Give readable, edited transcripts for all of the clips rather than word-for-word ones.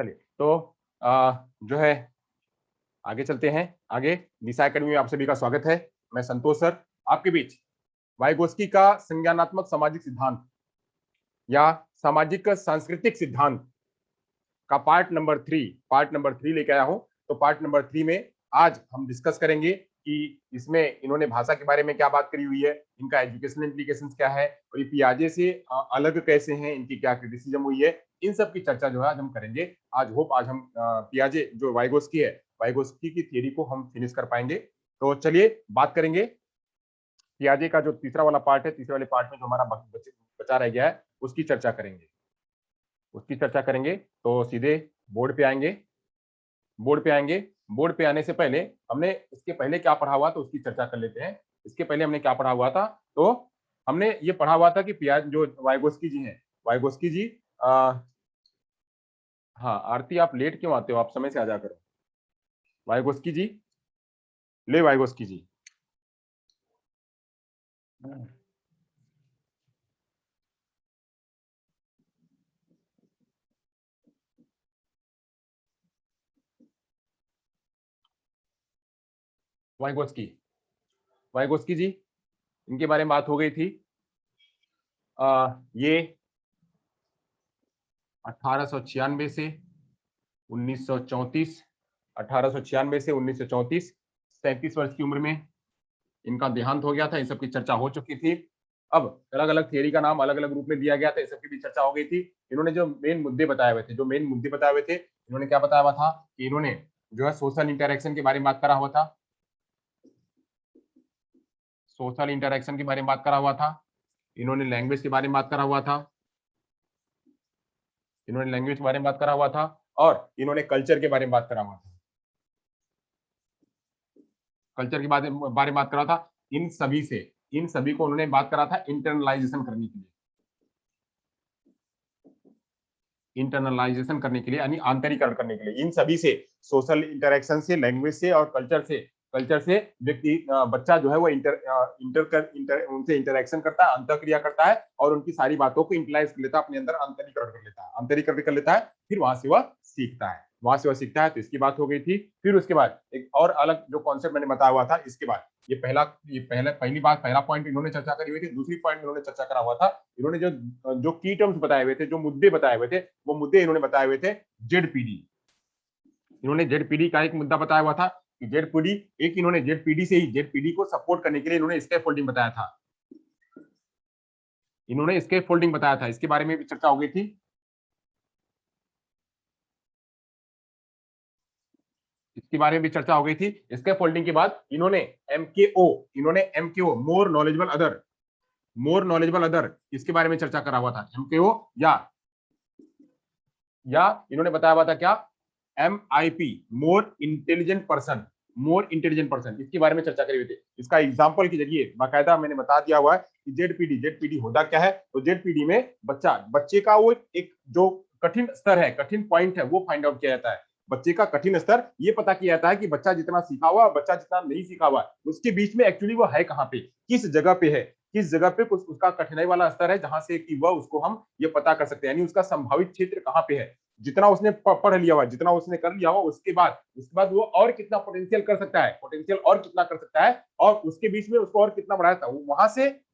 चलिए तो जो है आगे चलते हैं। आगे दिशा एकेडमी में आप सभी का स्वागत है। मैं संतोष सर आपके बीच वाइगोस्की का संज्ञानात्मक सामाजिक सिद्धांत या सामाजिक सांस्कृतिक सिद्धांत का पार्ट नंबर थ्री लेके आया हूं। तो पार्ट नंबर थ्री में आज हम डिस्कस करेंगे कि इसमें इन्होंने भाषा के बारे में क्या बात करी हुई है, इनका एजुकेशनल इम्प्लीकेशंस क्या है और ये पियाजे से अलग कैसे हैं, इनकी क्या क्रिटिसिज्म हुई है, इन सब की चर्चा जो है आज हम करेंगे। आज हम पियाजे जो वाइगोस्की है, वाइगोस्की की थियरी को हम फिनिश कर पाएंगे। तो चलिए बात करेंगे पियाजे का जो तीसरा वाला पार्ट है। तीसरे वाले पार्ट में जो हमारा बचा रह गया है उसकी चर्चा करेंगे। तो सीधे बोर्ड पे आएंगे। बोर्ड पे आने से पहले हमने इसके पहले क्या पढ़ा हुआ तो उसकी चर्चा कर लेते हैं। इसके पहले हमने क्या पढ़ा हुआ था, तो हमने ये पढ़ा हुआ था कि पियाजे जो वाइगोस्की जी हैं, वाइगोस्की जी हाँ आरती आप लेट क्यों आते हो, आप समय से आ जा करो। वाइगोस्की जी, ले वाइगोस्की जी। वाइगोस्की वाइगोस्की जी, इनके बारे में बात हो गई थी। ये 1896 से 1934, 1896 से 1934, 37 वर्ष की उम्र में इनका देहांत हो गया था। इन सब की चर्चा हो चुकी थी। अब अलग अलग थियरी का नाम अलग अलग रूप में दिया गया था, इस सब की भी चर्चा हो गई थी। इन्होंने जो मेन मुद्दे बताए हुए थे, इन्होंने क्या बताया हुआ था कि इन्होंने जो है सोशल इंटरेक्शन के बारे में बात करा हुआ था। सोशल इंटरेक्शन के बारे में बात करा हुआ था। इन्होंने लैंग्वेज के बारे में बात करा हुआ था। इन्होंने लैंग्वेज के बारे में बात करा हुआ था और इन्होंने कल्चर के बारे में बात करा हुआ था। कल्चर के बारे में बात करा था। इन सभी को उन्होंने बात करा था इंटरनलाइजेशन करने के लिए, यानी आंतरिकरण करने के लिए। इन सभी से, सोशल इंटरेक्शन से, लैंग्वेज से और कल्चर से व्यक्ति बच्चा जो है वो उनसे इंटरेक्शन करता है, अंतःक्रिया करता है और उनकी सारी बातों को इंटरलाइज कर लेता है, अपने अंदर आंतरिकरण कर लेता है। फिर वहां से वह सीखता है। तो इसकी बात हो गई थी। फिर उसके बाद एक और अलग जो कॉन्सेप्ट मैंने बताया हुआ था, इसके बाद ये पहला पॉइंट इन्होंने चर्चा करी हुई थी। दूसरी पॉइंट इन्होंने चर्चा करा हुआ था, इन्होंने जो की टर्म्स बताए हुए थे, जो मुद्दे बताए हुए थे, वो मुद्दे इन्होंने बताए हुए थे जेडपीडी। इन्होंने जेडपीडी का एक मुद्दा बताया हुआ था कि इन्होंने जेडपीडी को सपोर्ट करने के लिए इन्होंने स्कैफोल्डिंग बताया था। इसके बारे में भी चर्चा हो गई थी। इसके बारे में भी चर्चा हो गई थी। स्कैफोल्डिंग के बाद इन्होंने एमकेओ मोर नॉलेजेबल अदर इसके बारे में चर्चा करा हुआ था। एमकेओ या इन्होंने बताया हुआ था क्या, MIP मोर इंटेलिजेंट पर्सन, इसके बारे में चर्चा करी हुई थी। इसका एग्जांपल के जरिए बाकायदा मैंने बता दिया हुआ है कि जेडपीडी होता क्या है। तो जेडपीडी में बच्चे का वो एक जो कठिन स्तर है, कठिन पॉइंट है, वो फाइंड आउट किया जाता है। बच्चे का कठिन स्तर ये पता किया जाता है कि बच्चा जितना सीखा हुआ, बच्चा जितना नहीं सीखा हुआ, उसके बीच में एक्चुअली वो है कहाँ पे, किस जगह पे है, किस जगह पे उसका कठिनाई वाला स्तर है, जहां से कि वह उसको हम ये पता कर सकते हैं, यानी उसका संभावित क्षेत्र कहाँ पे है। जितना उसने पढ़ लिया हुआ, जितना उसने कर लिया हुआ, उसके बाद वो और कितना पोटेंशियल कर सकता है, और उसके बीच में उसको और कितना बढ़ाया था,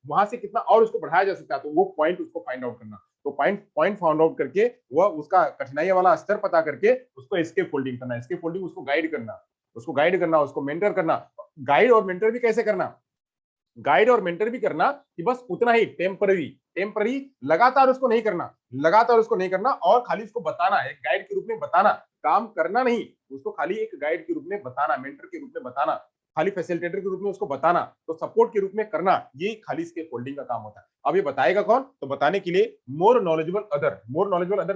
वहां से कितना और उसको बढ़ाया जा सकता है। तो वो पॉइंट उसको फाइंड आउट करना, तो पॉइंट फाइंड आउट करके वह उसका कठिनाई वाला स्तर पता करके उसको एस्केप फोल्डिंग करना, उसको मेंटर करना। गाइड और मेंटर भी करना कि बस उतना ही टेम्पररी लगातार उसको नहीं करना और खाली उसको बताना, एक गाइड के रूप में बताना, काम करना नहीं, उसको खाली एक गाइड के रूप में बताना, मेंटर के रूप में बताना, खाली फैसिलिटेटर के रूप में उसको बताना, तो सपोर्ट के रूप में करना, ये खाली इसके फोल्डिंग का काम होता है। अब ये बताएगा कौन, तो बताने के लिए मोर नॉलेजेबल अदर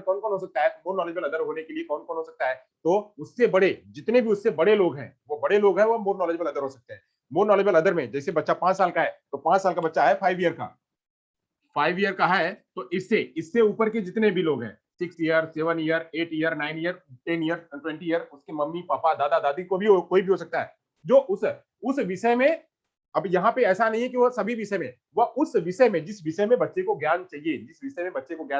कौन कौन हो सकता है। मोर नॉलेजेबल अदर होने के लिए कौन कौन हो सकता है, तो उससे बड़े, जितने भी उससे बड़े लोग हैं, वो मोर नॉलेजेबल अदर हो सकते हैं। मोर नॉलेजेबल अदर में जैसे बच्चा 5 साल का है, तो 5 साल का बच्चा है 5 ईयर का है, तो इससे ऊपर के जितने भी लोग हैं, 6 year, 7 year, 8 year, 9 year, 10 year, 20 year, उसके मम्मी पापा दादा दादी को भी कोई भी हो सकता है, जो उस विषय में, अब यहाँ पे ऐसा नहीं है कि वो सभी विषय में, वह उस विषय में, जिस विषय में बच्चे को ज्ञान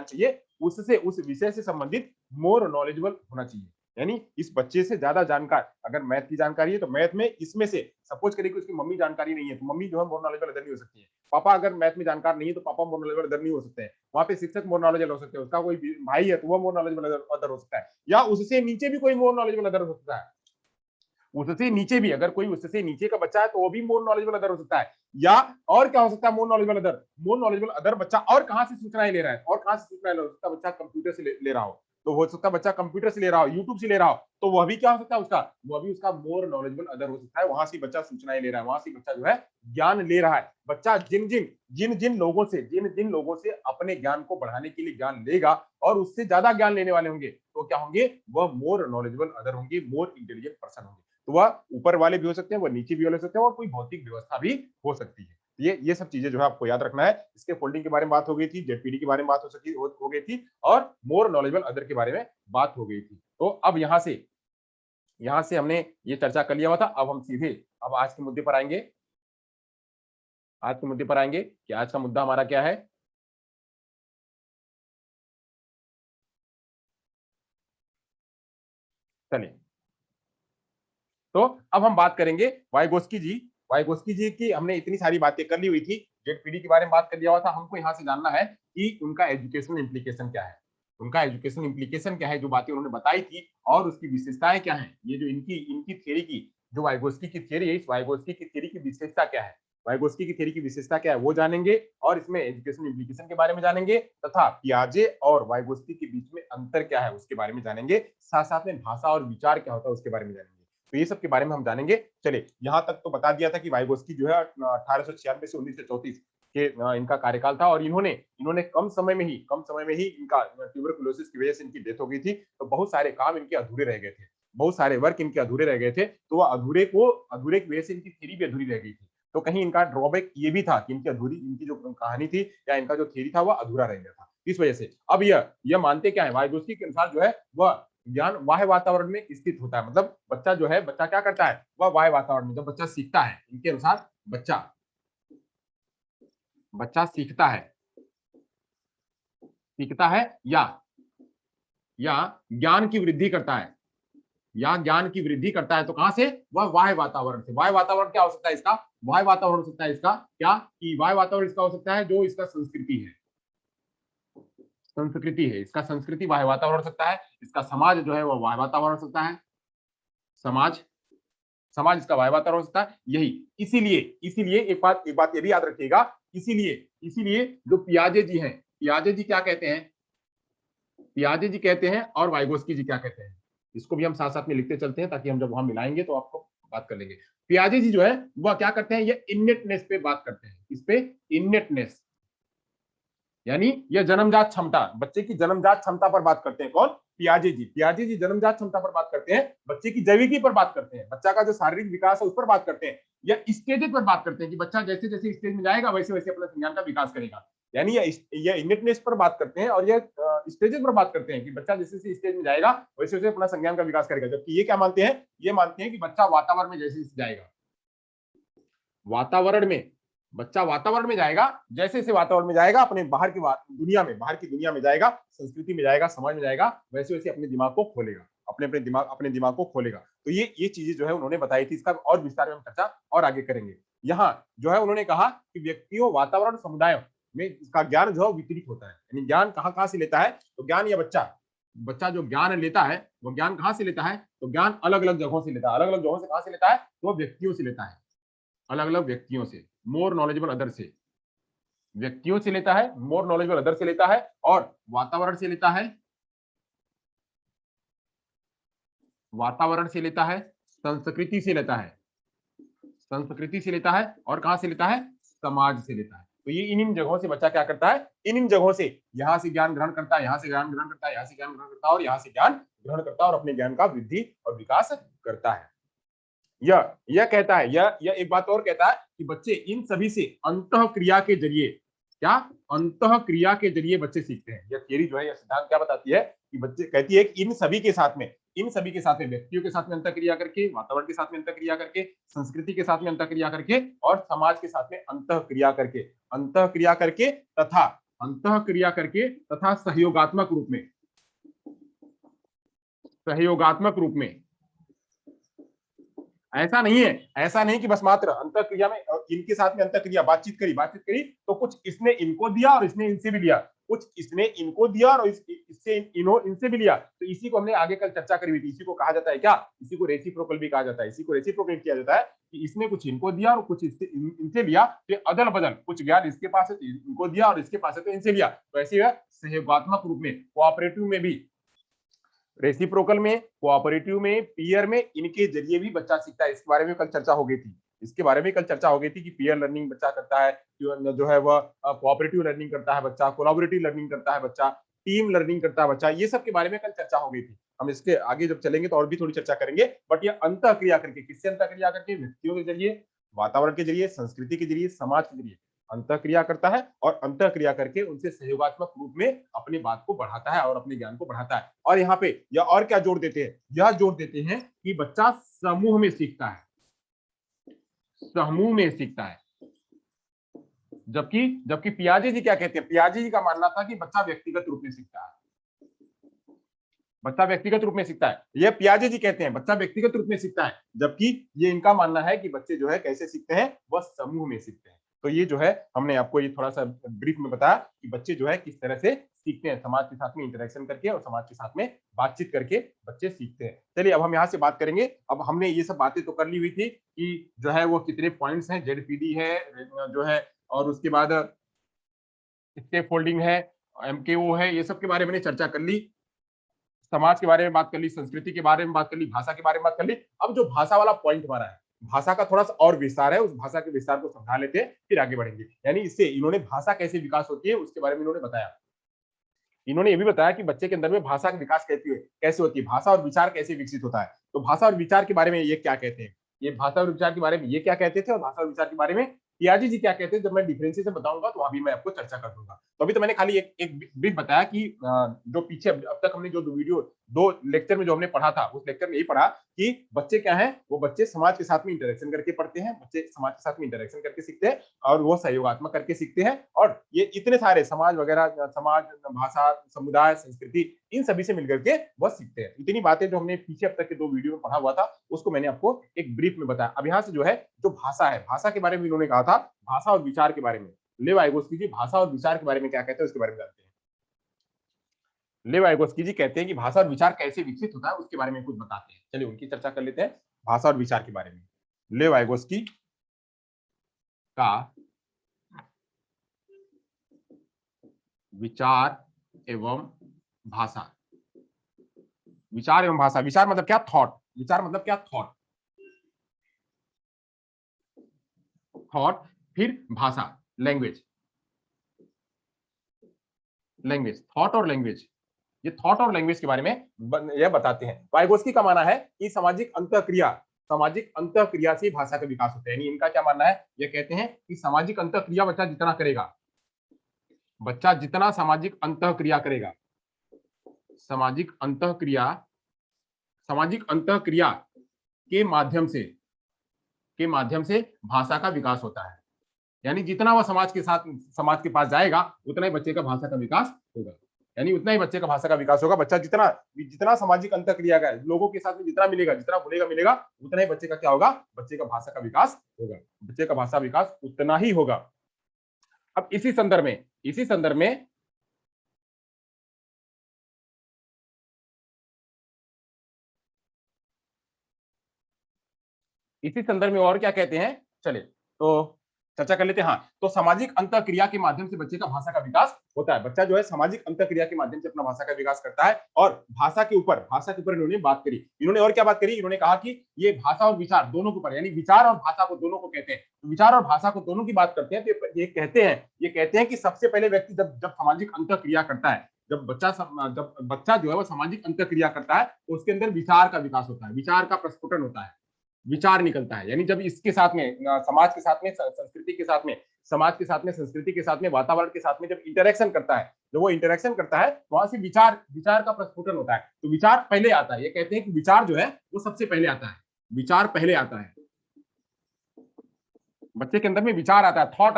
चाहिए, उससे उस विषय से संबंधित मोर नॉलेजेबल होना चाहिए। यानी इस बच्चे से ज्यादा जानकार, अगर मैथ की जानकारी है तो मैथ में इसमें से सपोज करिए कि उसकी मम्मी जानकारी नहीं है तो मम्मी जो है मोर नॉलेजेबल अदर नहीं हो सकती है। पापा अगर मैथ में जानकार नहीं है तो पापा मोर नॉलेजेबल अदर नहीं हो सकते हैं। वहां पे शिक्षक मोर नॉलेजेबल हो सकते हैं, उसका कोई भाई है तो वो मोर नॉलेजेबल अदर हो सकता है, या उससे नीचे भी कोई मोर नॉलेजेबल अदर हो सकता है। उससे नीचे भी अगर कोई उससे नीचे का बच्चा है तो वो भी मोर नॉलेजेबल अदर हो सकता है। या और क्या हो सकता है more knowledgeable other, more knowledgeable other बच्चा और कहां से सूचनाएं ले रहा है, और कहां से सूचनाएं ले सकता है, बच्चा कंप्यूटर से ले रहा हो तो हो सकता है बच्चा कंप्यूटर से ले रहा हो, यूट्यूब से ले रहा हो, तो वह भी क्या हो सकता है उसका, वह भी उसका मोर नॉलेजेबल अदर हो सकता है। वहां से बच्चा सूचनाएं ले रहा है, वहां से बच्चा जो है ज्ञान ले रहा है। बच्चा जिन जिन लोगों से अपने ज्ञान को बढ़ाने के लिए ज्ञान लेगा और उससे ज्यादा ज्ञान लेने वाले होंगे तो क्या होंगे, वह मोर नॉलेजेबल अदर होंगे, मोर इंटेलिजेंट पर्सन होंगे। तो वह ऊपर वाले भी हो सकते हैं, वह नीचे भी हो सकते हैं, और कोई भौतिक व्यवस्था भी हो सकती है। ये सब चीजें जो है आपको याद रखना है। इसके फोल्डिंग के बारे में बात हो गई थी, जेडपीडी के बारे में बात हो गई थी, और मोर नॉलेजेबल अदर के बारे में बात हो गई थी। तो अब यहां से हमने ये चर्चा कर लिया हुआ था। अब हम सीधे अब आज के मुद्दे पर आएंगे। आज के मुद्दे पर आएंगे कि आज का मुद्दा हमारा क्या है। चलिए, तो अब हम बात करेंगे वाइगोस्की जी की। हमने इतनी सारी बातें कर ली हुई थी, जेडपीडी के बारे में बात कर लिया हुआ था। हमको यहाँ से जानना है कि उनका एजुकेशनल इम्प्लीकेशन क्या है, उनका एजुकेशनल इम्प्लीकेशन क्या है, जो बातें उन्होंने बताई थी और उसकी विशेषताएं क्या है। ये जो इनकी इनकी थियरी की, जो वाइगोस्की की थियरी है, इस वाइगोस्की की थियरी की विशेषता क्या है, वाइगोस्की की थियरी की विशेषता क्या है वो जानेंगे, और इसमें एजुकेशनल इम्प्लीकेशन के बारे में जानेंगे, तथा पियाजे और वाइगोस्की के बीच में अंतर क्या है उसके बारे में जानेंगे। साथ साथ में भाषा और विचार क्या होता है उसके बारे में जानेंगे। तो ये सब के बारे में हम जानेंगे। चलिए, यहां तक तो बता दिया था कि वाइगोस्की जो है 1896 से 1934 के इनका कार्यकाल था, और इन्होंने इन्होंने कम समय में ही इनका ट्यूबरकुलोसिस की वजह से इनकी डेथ हो गई थी। तो बहुत सारे काम इनके अधूरे रह गए थे, बहुत सारे वर्क इनके अधूरे रह गए थे। तो वह अधूरे की वजह से इनकी थ्योरी भी अधूरी रह गई थी। तो कहीं इनका ड्रॉबैक ये भी था कि इनकी जो कहानी थी या इनका जो थ्योरी था वह अधूरा रह गया था। इस वजह से अब यह मानते क्या है, वाइगोस्की के अनुसार जो है वह ज्ञान बाह्य वातावरण में स्थित होता है। मतलब बच्चा क्या करता है, वह बाह्य वातावरण में जब बच्चा सीखता है, इनके अनुसार बच्चा बच्चा सीखता है या ज्ञान की वृद्धि करता है, तो कहां से, वह बाह्य वातावरण से। बाह्य वातावरण क्या हो सकता है इसका, बाह्य वातावरण हो सकता है इसका क्या, कि बाह्य वातावरण इसका हो सकता है जो इसका इसका संस्कृति बाह्य वातावरण हो सकता है। इसका समाज जो है वह बाह्य वातावरण हो सकता है, समाज समाज इसका बाह्य वातावरण हो सकता है। यही इसीलिए इसीलिए एक बात ये भी याद रखिएगा, इसीलिए जो पियाजे जी क्या कहते हैं, पियाजे जी कहते हैं और वाइगोस्की जी क्या कहते हैं, इसको भी हम साथ साथ में लिखते चलते हैं ताकि हम जब वहां मिलाएंगे तो आपको बात कर लेंगे। पियाजे जी जो है वह क्या करते हैं, ये इननेटनेस पे बात करते हैं, इस पे इननेटनेस, यानी यह जन्मजात क्षमता, बच्चे की जन्मजात क्षमता पर बात करते हैं। कौन, पियाजे जी जन्मजात क्षमता पर बात करते हैं, बच्चे की जैविकी पर बात करते हैं, बच्चा का जो शारीरिक विकास है उस पर बात करते हैं, या स्टेजेस पर बात करते हैं कि बच्चा जैसे जैसे स्टेज में जाएगा वैसे वैसे अपने संज्ञान का विकास करेगा। यानी यह इनेटनेस पर बात करते हैं और यह स्टेजेस पर बात करते हैं कि बच्चा जैसे जैसे स्टेज में जाएगा वैसे वैसे अपना संज्ञान का विकास करेगा। जबकि ये क्या मानते हैं, ये मानते हैं कि बच्चा वातावरण में जैसे जैसे जाएगा, वातावरण में बच्चा वातावरण में जाएगा, जैसे जैसे वातावरण में जाएगा, अपने बाहर की दुनिया में जाएगा, संस्कृति में जाएगा, समाज में जाएगा, वैसे वैसे अपने दिमाग को खोलेगा, अपने दिमाग को खोलेगा। तो ये चीजें जो है उन्होंने बताई थी, इसका और विस्तार में हम चर्चा और आगे करेंगे। यहाँ जो है उन्होंने कहा कि व्यक्तियों, वातावरण, समुदायों में इसका ज्ञान जो है वितरित होता है। यानी ज्ञान कहाँ कहाँ से लेता है, तो ज्ञान या बच्चा जो ज्ञान लेता है वो ज्ञान कहाँ से लेता है, तो ज्ञान अलग अलग जगहों से लेता है। अलग अलग जगहों से कहाँ से लेता है, तो वो व्यक्तियों से लेता है, अलग अलग व्यक्तियों से, मोर नॉलेजेबल अदर से, व्यक्तियों से लेता है, मोर नॉलेजेबल अदर से लेता है, और वातावरण से लेता है, संस्कृति से लेता है, और कहां से लेता है, समाज से लेता है। तो ये इन जगहों से बच्चा क्या करता है, इन जगहों से यहां से ज्ञान ग्रहण करता है, यहां से ज्ञान ग्रहण करता है, यहां से ज्ञान ग्रहण करता है, और यहां से ज्ञान ग्रहण करता है और अपने ज्ञान का वृद्धि और विकास करता है। यह कहता है, यह एक बात और कहता है कि बच्चे इन सभी से अंतः क्रिया के जरिए, क्या, अंतः क्रिया के जरिए बच्चे सीखते हैं। यह थियरी जो है, यह सिद्धांत क्या बताती है कि बच्चे, कहती है कि इन सभी के साथ में व्यक्तियों के साथ में अंतः क्रिया करके, वातावरण के साथ में अंतः क्रिया करके, संस्कृति के साथ में अंतः क्रिया करके, और समाज के साथ में अंतः क्रिया करके तथा सहयोगात्मक रूप में, सहयोगात्मक रूप में। ऐसा नहीं कि बस मात्र अंतःक्रिया में इनके साथ में अंतःक्रिया बातचीत करी तो कुछ इसने इनको दिया और इसने इनसे भी लिया, कुछ इसने इनको दिया और इससे इनसे भी लिया। तो इसी को हमने आगे कल चर्चा करी हुई थी। इसी को कहा जाता है क्या, इसी को रेसिप्रोकल भी कहा जाता है। इसी को रेसिप्रोकल किया जाता है कि इसने कुछ इनको दिया और कुछ इनसे लिया, तो अदल बदल कुछ ज्ञान इसके पास है तो इनको दिया और इसके पास है तो इनसे लिया। तो ऐसे सहयोगात्मक रूप में, कोऑपरेटिव में भी, रेसिप्रोकल में, कोऑपरेटिव में, पीयर में, इनके जरिए भी बच्चा सीखता है। इसके बारे में कल चर्चा हो गई थी। इसके बारे में कल चर्चा हो गई थी कि पीयर लर्निंग बच्चा करता है, जो है वह कोऑपरेटिव लर्निंग करता है बच्चा, कोलैबोरेटिव लर्निंग करता है बच्चा, टीम लर्निंग करता है बच्चा। ये सब के बारे में कल चर्चा हो गई थी। हम इसके आगे जब चलेंगे तो और भी थोड़ी चर्चा करेंगे। बट ये अंतःक्रिया करके, किससे अंतःक्रिया करके? व्यक्तियों के जरिए, वातावरण के जरिए, संस्कृति के जरिए, समाज के जरिए अंतःक्रिया करता है और अंतःक्रिया करके उनसे सहयोगात्मक रूप में अपनी बात को बढ़ाता है और अपने ज्ञान को बढ़ाता है। और यहाँ पे यह और क्या जोड़ देते हैं? यह जोड़ देते हैं कि बच्चा समूह में सीखता है, समूह में सीखता है। जबकि पियाजे जी क्या कहते हैं? पियाजे जी का मानना था कि बच्चा व्यक्तिगत रूप में सीखता है, बच्चा व्यक्तिगत रूप में सीखता है। ये पियाजे जी कहते हैं बच्चा व्यक्तिगत रूप में सीखता है, जबकि ये इनका मानना है कि बच्चे जो है कैसे सीखते हैं? वह समूह में सीखते हैं। तो ये जो है हमने आपको ये थोड़ा सा ब्रीफ में बताया कि बच्चे जो है किस तरह से सीखते हैं, समाज के साथ में इंटरेक्शन करके और समाज के साथ में बातचीत करके बच्चे सीखते हैं। चलिए अब हम यहाँ से बात करेंगे। अब हमने ये सब बातें तो कर ली हुई थी कि जो है वो कितने पॉइंट्स हैं, जेडपीडी है जो है, और उसके बाद स्टेप फोल्डिंग है, एमकेओ है, ये सब के बारे में चर्चा कर ली। समाज के बारे में बात कर ली, संस्कृति के बारे में बात कर ली, भाषा के बारे में बात कर ली। अब जो भाषा वाला पॉइंट हमारा है, भाषा का थोड़ा सा और विस्तार है, उस भाषा के विस्तार को समझा लेते हैं, फिर आगे बढ़ेंगे। यानी इससे इन्होंने भाषा कैसे विकास होती है उसके बारे में इन्होंने बताया। इन्होंने ये भी बताया कि बच्चे के अंदर में भाषा का विकास कैसे होती है, भाषा और विचार कैसे विकसित होता है। तो भाषा और विचार के बारे में ये क्या कहते हैं, ये भाषा और विचार के बारे में ये क्या कहते थे, और भाषा और विचार के बारे में पियाजी जी क्या कहते हैं, जब मैं डिफरेंशिएशन बताऊंगा तो वहां भी मैं आपको चर्चा कर दूंगा। तो अभी तो मैंने खाली एक ब्रीफ बताया कि जो पीछे अब तक हमने जो दो लेक्चर में जो हमने पढ़ा था, उस लेक्चर में यही पढ़ा कि बच्चे क्या हैं, वो बच्चे समाज के साथ में इंटरेक्शन करके पढ़ते हैं, बच्चे समाज के साथ में इंटरेक्शन करके सीखते हैं और वो सहयोगात्मक करके सीखते हैं। और ये इतने सारे समाज वगैरह, समाज, भाषा, समुदाय, संस्कृति, इन सभी से मिलकर के वह सीखते हैं। इतनी बातें जो हमने पीछे अब तक के 2 वीडियो में पढ़ा हुआ था उसको मैंने आपको एक ब्रीफ में बताया। अब यहाँ से जो है जो भाषा है, भाषा के बारे में इन्होंने कहा था, भाषा और विचार के बारे में लेव वाइगोस्की जी भाषा और विचार के बारे में क्या कहते हैं उसके बारे में जानते हैं। लेव वाइगोस्की जी कहते हैं कि भाषा और विचार कैसे विकसित होता है उसके बारे में कुछ बताते हैं। चलिए उनकी चर्चा कर लेते हैं भाषा और विचार के बारे में। लेव वाइगोस्की का विचार एवं भाषा। विचार एवं भाषा, विचार मतलब क्या? थॉट। विचार मतलब क्या? थॉट। थॉट, फिर भाषा, लैंग्वेज, लैंग्वेज, थॉट और लैंग्वेज। ये थॉट और लैंग्वेज के बारे में यह बताते हैं। वाइगोस्की का मानना है कि सामाजिक अंतःक्रिया से भाषा का विकास होता है। यानी इनका क्या मानना है? ये कहते हैं कि सामाजिक अंतःक्रिया बच्चा जितना करेगा, बच्चा जितना सामाजिक अंतःक्रिया करेगा, सामाजिक अंतःक्रिया के माध्यम से भाषा का विकास होता है। यानी जितना वह समाज के पास जाएगा उतना ही बच्चे का भाषा का विकास होगा। यानी उतना ही बच्चे का भाषा का विकास होगा। बच्चा जितना सामाजिक अंतःक्रिया का लोगों के साथ में जितना मिलेगा, जितना मिलेगा उतना ही बच्चे का क्या होगा? बच्चे का भाषा का विकास होगा। बच्चे का भाषा विकास उतना ही होगा। अब इसी संदर्भ में और क्या कहते हैं, चले तो चर्चा कर लेते हैं। हाँ, तो सामाजिक अंतःक्रिया के माध्यम से बच्चे का भाषा का विकास होता है। बच्चा जो है सामाजिक अंतःक्रिया के माध्यम से अपना भाषा का विकास करता है। और भाषा के ऊपर इन्होंने बात करी। इन्होंने और क्या बात करी? इन्होंने कहा कि ये भाषा और विचार दोनों के ऊपर, यानी विचार और भाषा को दोनों को कहते हैं। तो विचार और भाषा को दोनों की बात करते हैं तो ये कहते हैं कि सबसे पहले व्यक्ति जब सामाजिक अंतःक्रिया करता है, जब बच्चा जो है वो सामाजिक अंतःक्रिया करता है तो उसके अंदर विचार का विकास होता है, विचार का प्रस्फुटन होता है, विचार निकलता है। यानी जब इसके साथ में समाज के साथ में संस्कृति के साथ में वातावरण के साथ में जब इंटरेक्शन करता है, जब वो इंटरेक्शन करता है तो वहां से विचार का प्रस्फुटन होता है। तो विचार पहले आता है। ये कहते हैं कि विचार जो है वो सबसे पहले आता है, विचार पहले आता है। बच्चे के अंदर में विचार आता है, थॉट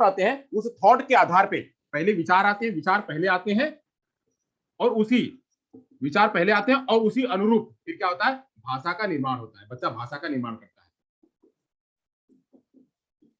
आते हैं। उस थॉट के आधार पे पहले विचार आते हैं, विचार पहले आते हैं और उसी विचार पहले आते हैं और उसी अनुरूप फिर क्या होता है, भाषा का निर्माण होता है, बच्चा भाषा का निर्माण करता है।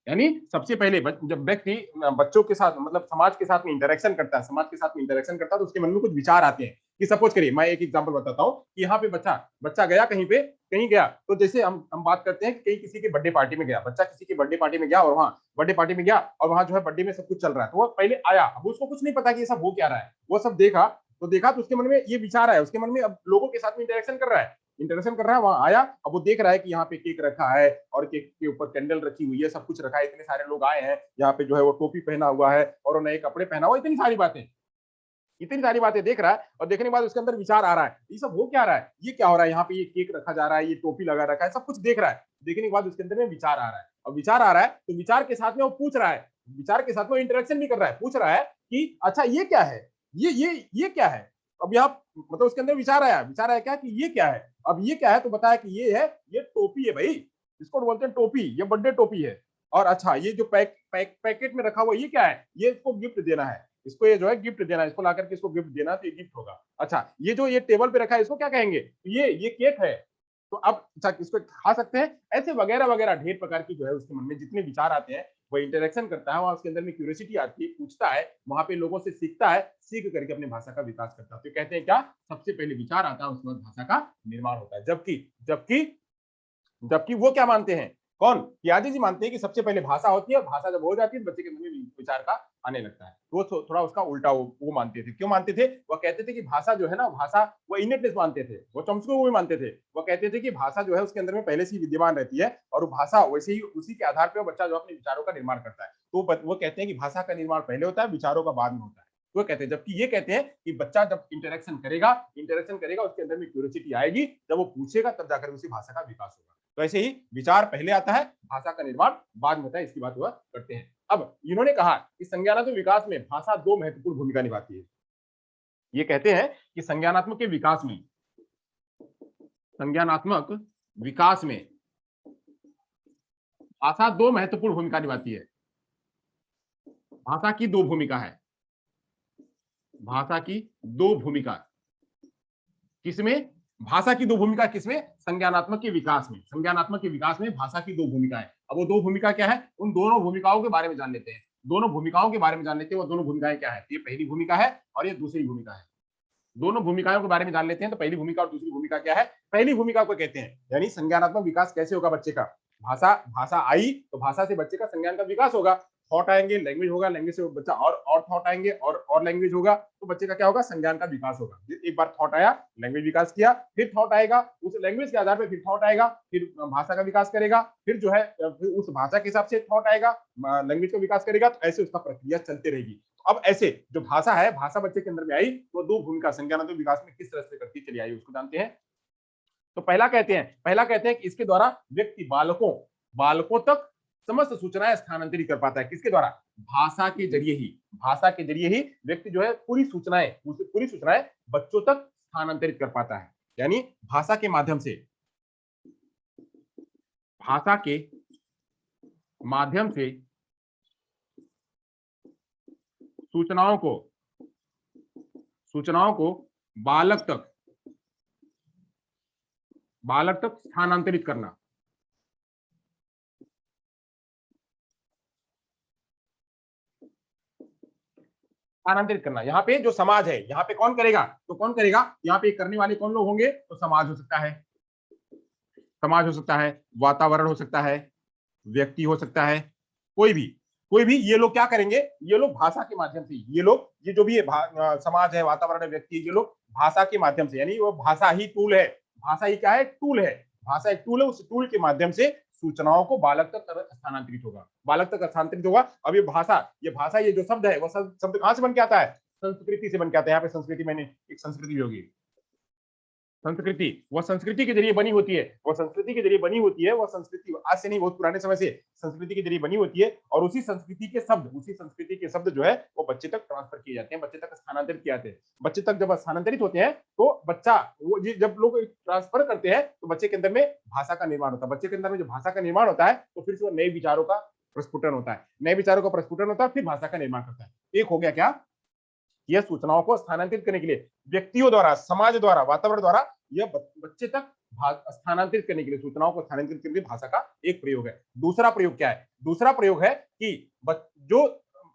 यानी सबसे पहले जब व्यक्ति बच्चों के साथ मतलब समाज के साथ में इंटरेक्शन करता है, समाज के साथ में इंटरेक्शन करता है तो उसके मन में कुछ विचार आते हैं कि सपोज करिए मैं एक एग्जांपल बताता हूँ कि यहाँ पे बच्चा बच्चा गया कहीं गया तो जैसे हम बात करते हैं कि कहीं किसी की बर्थडे पार्टी में गया, बच्चा किसी की बर्थडे पार्टी में गया और वहाँ बर्थडे पार्टी में गया और वहाँ जो है बर्थडे में सब कुछ चल रहा है, तो वो पहले आया, अब उसको कुछ नहीं पता कि ये सब हो क्या रहा है, वो सब देखा तो उसके मन में ये विचार आया, उसके मन में अब लोगों के साथ में इंटरेक्शन कर रहा है, वहां आया, अब वो देख रहा है कि यहाँ पे केक रखा है और केक के ऊपर कैंडल रखी हुई है, सब कुछ रखा है, इतने सारे लोग आए हैं, यहाँ पे जो है वो टोपी पहना हुआ है और वो नए कपड़े पहना हुआ, इतनी सारी बातें देख रहा है और देखने के बाद उसके अंदर विचार आ रहा है, ये सब हो क्या रहा है, ये क्या हो रहा है, यहाँ पे ये केक रखा जा रहा है, ये टोपी लगा रखा है, सब कुछ देख रहा है, देखने के बाद उसके अंदर में विचार आ रहा है, और विचार आ रहा है तो विचार के साथ में वो पूछ रहा है, विचार के साथ में इंटरेक्शन भी कर रहा है, पूछ रहा है कि अच्छा ये क्या है, ये क्या है, अब यहाँ मतलब उसके अंदर विचार आया क्या कि ये क्या है, अब ये क्या है तो बताया कि ये है, ये टोपी है भाई, इसको बोलते हैं टोपी, ये बर्थडे टोपी है, और अच्छा ये जो पैकेट में रखा हुआ ये क्या है, ये इसको गिफ्ट देना है, इसको ये जो है गिफ्ट देना है, इसको लाकर के इसको गिफ्ट देना तो ये गिफ्ट होगा, अच्छा ये जो ये टेबल पे रखा है इसको क्या कहेंगे, ये केक है, तो अब अच्छा इसको खा सकते हैं, ऐसे वगैरह वगैरह ढेर प्रकार की जो है उसके मन में जितने विचार आते हैं वो इंटरेक्शन करता है, वहां उसके अंदर में क्यूरियोसिटी आती है, पूछता है, वहां पे लोगों से सीखता है, सीख करके अपनी भाषा का विकास करता है, तो कहते हैं क्या, सबसे पहले विचार आता है उसके बाद भाषा का निर्माण होता है, जबकि जबकि जबकि वो क्या मानते हैं, कौन, पियाजे जी मानते हैं कि सबसे पहले भाषा होती है, भाषा जब हो जाती है बच्चे के मन में विचार का आने लगता है, तो वो थोड़ा उसका उल्टा वो मानते थे, क्यों मानते थे, वो कहते थे कि भाषा जो है ना, भाषा वो इनेटनेस मानते थे, वो चॉम्स्की को भी मानते थे, वो कहते थे कि भाषा जो है उसके अंदर में पहले से ही विद्यमान रहती है और वो भाषा वैसे ही उसी के आधार पर बच्चा जो अपने विचारों का निर्माण करता है, तो वो कहते हैं कि भाषा का निर्माण पहले होता है, विचारों का बाद में होता है, वो कहते हैं, जबकि ये कहते हैं कि बच्चा जब इंटरेक्शन करेगा उसके अंदर में क्यूरियोसिटी आएगी, जब वो पूछेगा तब जाकर उसी भाषा का विकास होगा, तो ऐसे ही विचार पहले आता है, भाषा का निर्माण बाद में होता है, इसकी बात हुआ करते हैं। अब इन्होंने कहा कि संज्ञानात्मक विकास में भाषा दो महत्वपूर्ण भूमिका निभाती है, ये कहते हैं कि संज्ञानात्मक विकास में भाषा दो महत्वपूर्ण भूमिका निभाती है, भाषा की दो भूमिका है, भाषा की दो भूमिका किसमें, भाषा की दो भूमिका किसमें, संज्ञानात्मक के विकास में, संज्ञानात्मक के विकास में भाषा की दो भूमिका है, अब वो दो भूमिका क्या है, उन दोनों भूमिकाओं के बारे में जान लेते हैं, दोनों भूमिकाओं के बारे में जान लेते हैं, वो दोनों भूमिकाएं क्या है, ये पहली भूमिका है और ये दूसरी भूमिका है, दोनों भूमिकाओं के बारे में जान लेते हैं, तो पहली भूमिका और दूसरी भूमिका क्या है, पहली भूमिका को कहते हैं, यानी संज्ञानात्मक विकास कैसे होगा बच्चे का, भाषा भाषा आई तो भाषा से बच्चे का संज्ञान का विकास होगा, थॉट आएंगे, लैंग्वेज होगा, लैंग्वेज से बच्चा और थॉट आएंगे और लैंग्वेज होगा, तो बच्चे का क्या होगा, संज्ञान का विकास होगा, एक बार थॉट आया, लैंग्वेज विकास किया, फिर थॉट आएगा, उस लैंग्वेज के आधार पर फिर थॉट आएगा, फिर भाषा का विकास करेगा, फिर जो है फिर उस भाषा के हिसाब से थॉट आएगा, लैंग्वेज का विकास करेगा, तो ऐसे उसका प्रक्रिया चलते रहेगी, अब ऐसे जो भाषा है, भाषा बच्चे के अंदर में आई तो दो भूमिका संज्ञानात्मक विकास में किस तरह से करती चली आई उसको जानते हैं, तो पहला कहते हैं कि इसके द्वारा व्यक्ति बालकों तक समस्त सूचनाएं स्थानांतरित कर पाता है, किसके द्वारा, भाषा के जरिए ही व्यक्ति जो है पूरी सूचनाएं बच्चों तक स्थानांतरित कर पाता है, यानी भाषा के माध्यम से सूचनाओं को बालक तक स्थानांतरित करना, यहाँ पे जो समाज है, यहाँ पे कौन करेगा, यहाँ पे करने वाले कौन लोग होंगे, तो समाज हो सकता है, वातावरण हो सकता है, व्यक्ति हो सकता है, कोई भी ये लोग क्या करेंगे, ये लोग भाषा के माध्यम से, ये जो भी है समाज है, वातावरण है, व्यक्ति, ये लोग भाषा के माध्यम से, यानी वो भाषा ही टूल है, भाषा ही क्या है, टूल है, भाषा एक टूल है, उस टूल के माध्यम से सूचनाओं को बालक तक स्थानांतरित होगा, अब ये जो शब्द है वो शब्द कहां से बन के आता है, संस्कृति से बन के आता है, यहाँ पे संस्कृति मैंने एक संस्कृति भी होगी, संस्कृति के जरिए बनी होती है, वो संस्कृति आज से नहीं, बहुत पुराने समय से संस्कृति के जरिए बनी होती है, और उसी संस्कृति के शब्द जो है वो बच्चे तक ट्रांसफर किए जाते हैं, बच्चे तक स्थानांतरित किए जाते हैं, बच्चे तक जब स्थानांतरित होते हैं तो बच्चा वो जब लोग ट्रांसफर करते हैं तो बच्चे के अंदर में भाषा का निर्माण होता है, बच्चे के अंदर में जो भाषा का निर्माण होता है तो फिर से नए विचारों का प्रस्फुटन होता है, फिर भाषा का निर्माण करता है, एक हो गया क्या यह सूचनाओं को स्थानांतरित करने के लिए व्यक्तियों द्वारा, समाज द्वारा, वातावरण द्वारा यह बच्चे तक स्थानांतरित करने के लिए, सूचनाओं को स्थानांतरित करने के लिए भाषा का एक प्रयोग है। दूसरा प्रयोग क्या है? दूसरा प्रयोग है कि जो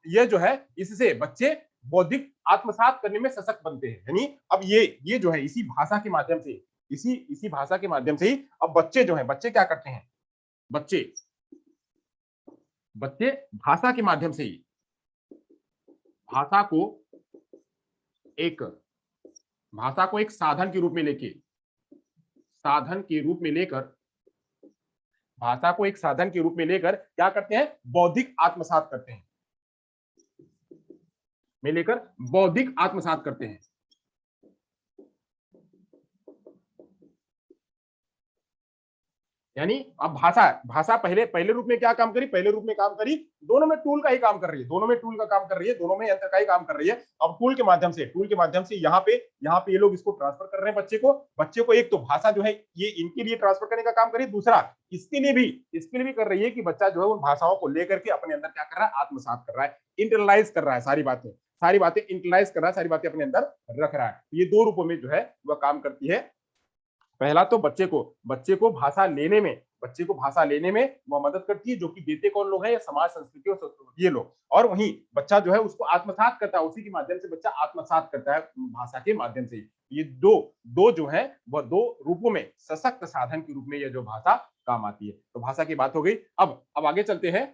ये जो है इससे बच्चे बौद्धिक आत्मसात करने में सशक्त बनते हैं। यानी अब ये जो है इसी भाषा के माध्यम से, इसी भाषा के माध्यम से ही अब बच्चे जो है, बच्चे क्या करते हैं? बच्चे बच्चे भाषा के माध्यम से ही भाषा को एक भाषा को एक साधन के रूप में लेके, साधन के रूप में लेकर, भाषा को एक साधन के रूप में लेकर क्या करते हैं? बौद्धिक आत्मसात करते हैं, में लेकर बौद्धिक आत्मसात करते हैं। यानी अब भाषा पहले रूप में क्या काम करी? पहले रूप में काम करी, दोनों में टूल का ही काम कर रही है, दोनों में टूल का काम कर रही है, दोनों में यंत्र का ही काम कर रही है। अब टूल के माध्यम से यहाँ पे ये लोग इसको ट्रांसफर कर रहे हैं बच्चे को एक तो भाषा जो है ये इनके लिए ट्रांसफर करने का काम करी, दूसरा इसके लिए भी कर रही है कि बच्चा जो है उन भाषाओं को लेकर के अपने अंदर क्या कर रहा है? आत्मसात कर रहा है, इंटरलाइज कर रहा है, सारी बातें इंटरलाइज कर रहा है, सारी बातें अपने अंदर रख रहा है। ये दो रूपों में जो है वह काम करती है। पहला तो बच्चे को भाषा लेने में वह मदद करती है, जो कि देते कौन लोग हैं? ये समाज, संस्कृति और ये लोग। और वहीं बच्चा जो है उसको आत्मसात करता है, उसी के माध्यम से बच्चा आत्मसात करता है भाषा के माध्यम से। ये दो जो है वह दो रूपों में सशक्त साधन के रूप में यह जो भाषा काम आती है। तो भाषा की बात हो गई। अब आगे चलते हैं,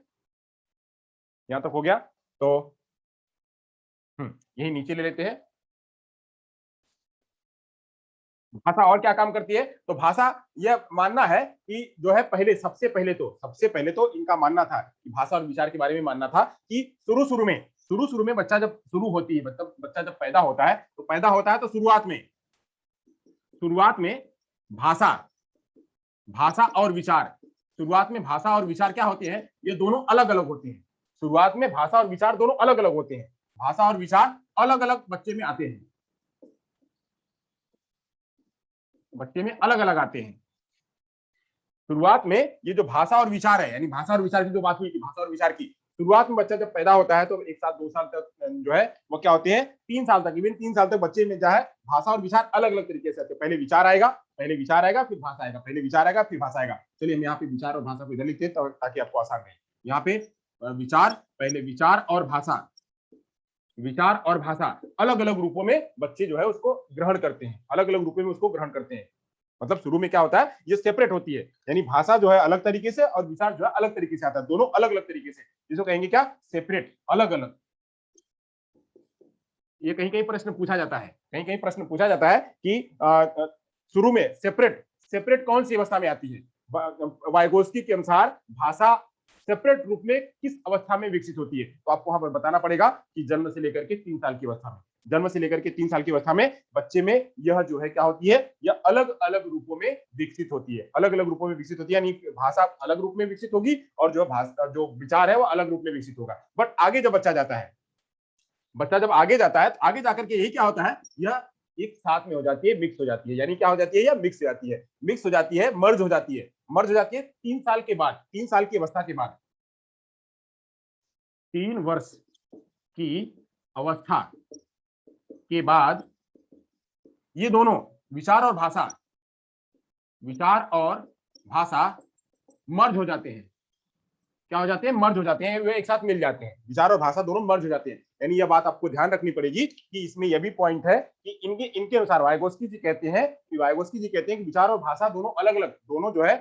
यहां तक हो गया तो यही नीचे ले लेते हैं। भाषा और क्या काम करती है? तो भाषा यह मानना है कि जो है सबसे पहले तो इनका मानना था कि भाषा और विचार के बारे में मानना था कि शुरू में बच्चा जब शुरू होती है, मतलब बच्चा जब पैदा होता है तो शुरुआत में भाषा भाषा और विचार क्या होते हैं? ये दोनों अलग अलग होते हैं। शुरुआत में भाषा और विचार दोनों अलग अलग होते हैं, भाषा और विचार अलग अलग बच्चे में आते हैं, आते हैं। शुरुआत में ये जो भाषा और विचार है, यानी भाषा और विचार की जो बात हुई थी, भाषा और विचार की, शुरुआत में बच्चा जब पैदा होता है तो 1 साल 2 साल तक जो है वो क्या होते हैं? 3 साल तक, इवन 3 साल तक बच्चे में जो है भाषा और विचार अलग अलग तरीके से आते हैं। पहले विचार आएगा, फिर भाषा आएगा, पहले विचार आएगा, फिर भाषा आएगा। चलिए हम यहाँ पे विचार और भाषा को इधर लिखते हैं ताकि आपको आसान रहे। यहाँ पे पहले विचार और भाषा अलग अलग रूपों में बच्चे जो है उसको ग्रहण करते हैं, अलग अलग रूपों में उसको ग्रहण करते हैं। मतलब शुरू में क्या होता है? ये सेपरेट होती है, यानी भाषा जो है अलग तरीके से और विचार जो है अलग तरीके से आता है, दोनों अलग अलग तरीके से, जिसको कहेंगे क्या? सेपरेट, अलग अलग। ये कहीं कहीं प्रश्न पूछा जाता है, कि शुरू में सेपरेट कौन सी अवस्था में आती है? वाइगोस्की के अनुसार भाषा सेपरेट रूप में किस अवस्था में विकसित होती है? तो आपको वहां पर बताना पड़ेगा कि जन्म से लेकर के 3 साल की अवस्था में, बच्चे में यह जो है क्या होती है? यह अलग अलग रूपों में विकसित होती है, यानी भाषा अलग रूप में विकसित होगी और जो विचार है वो अलग रूप में विकसित होगा। बट आगे जब बच्चा जाता है तो आगे जाकर के यही क्या होता है? यह एक साथ में हो जाती है, मिक्स हो जाती है। यानी क्या हो जाती है? यह मिक्स हो जाती है, मर्ज हो जाती है 3 साल के बाद, 3 साल की अवस्था के बाद, 3 वर्ष की अवस्था के बाद ये दोनों विचार और भाषा मर्ज हो जाते हैं। क्या हो जाते हैं? मर्ज हो जाते हैं, वे एक साथ मिल जाते हैं, विचार और भाषा दोनों मर्ज हो जाते हैं। यानी यह बात आपको ध्यान रखनी पड़ेगी कि इसमें यह भी पॉइंट है कि इनके अनुसार वाइगोस्की जी कहते हैं कि विचार और भाषा दोनों अलग अलग, दोनों जो है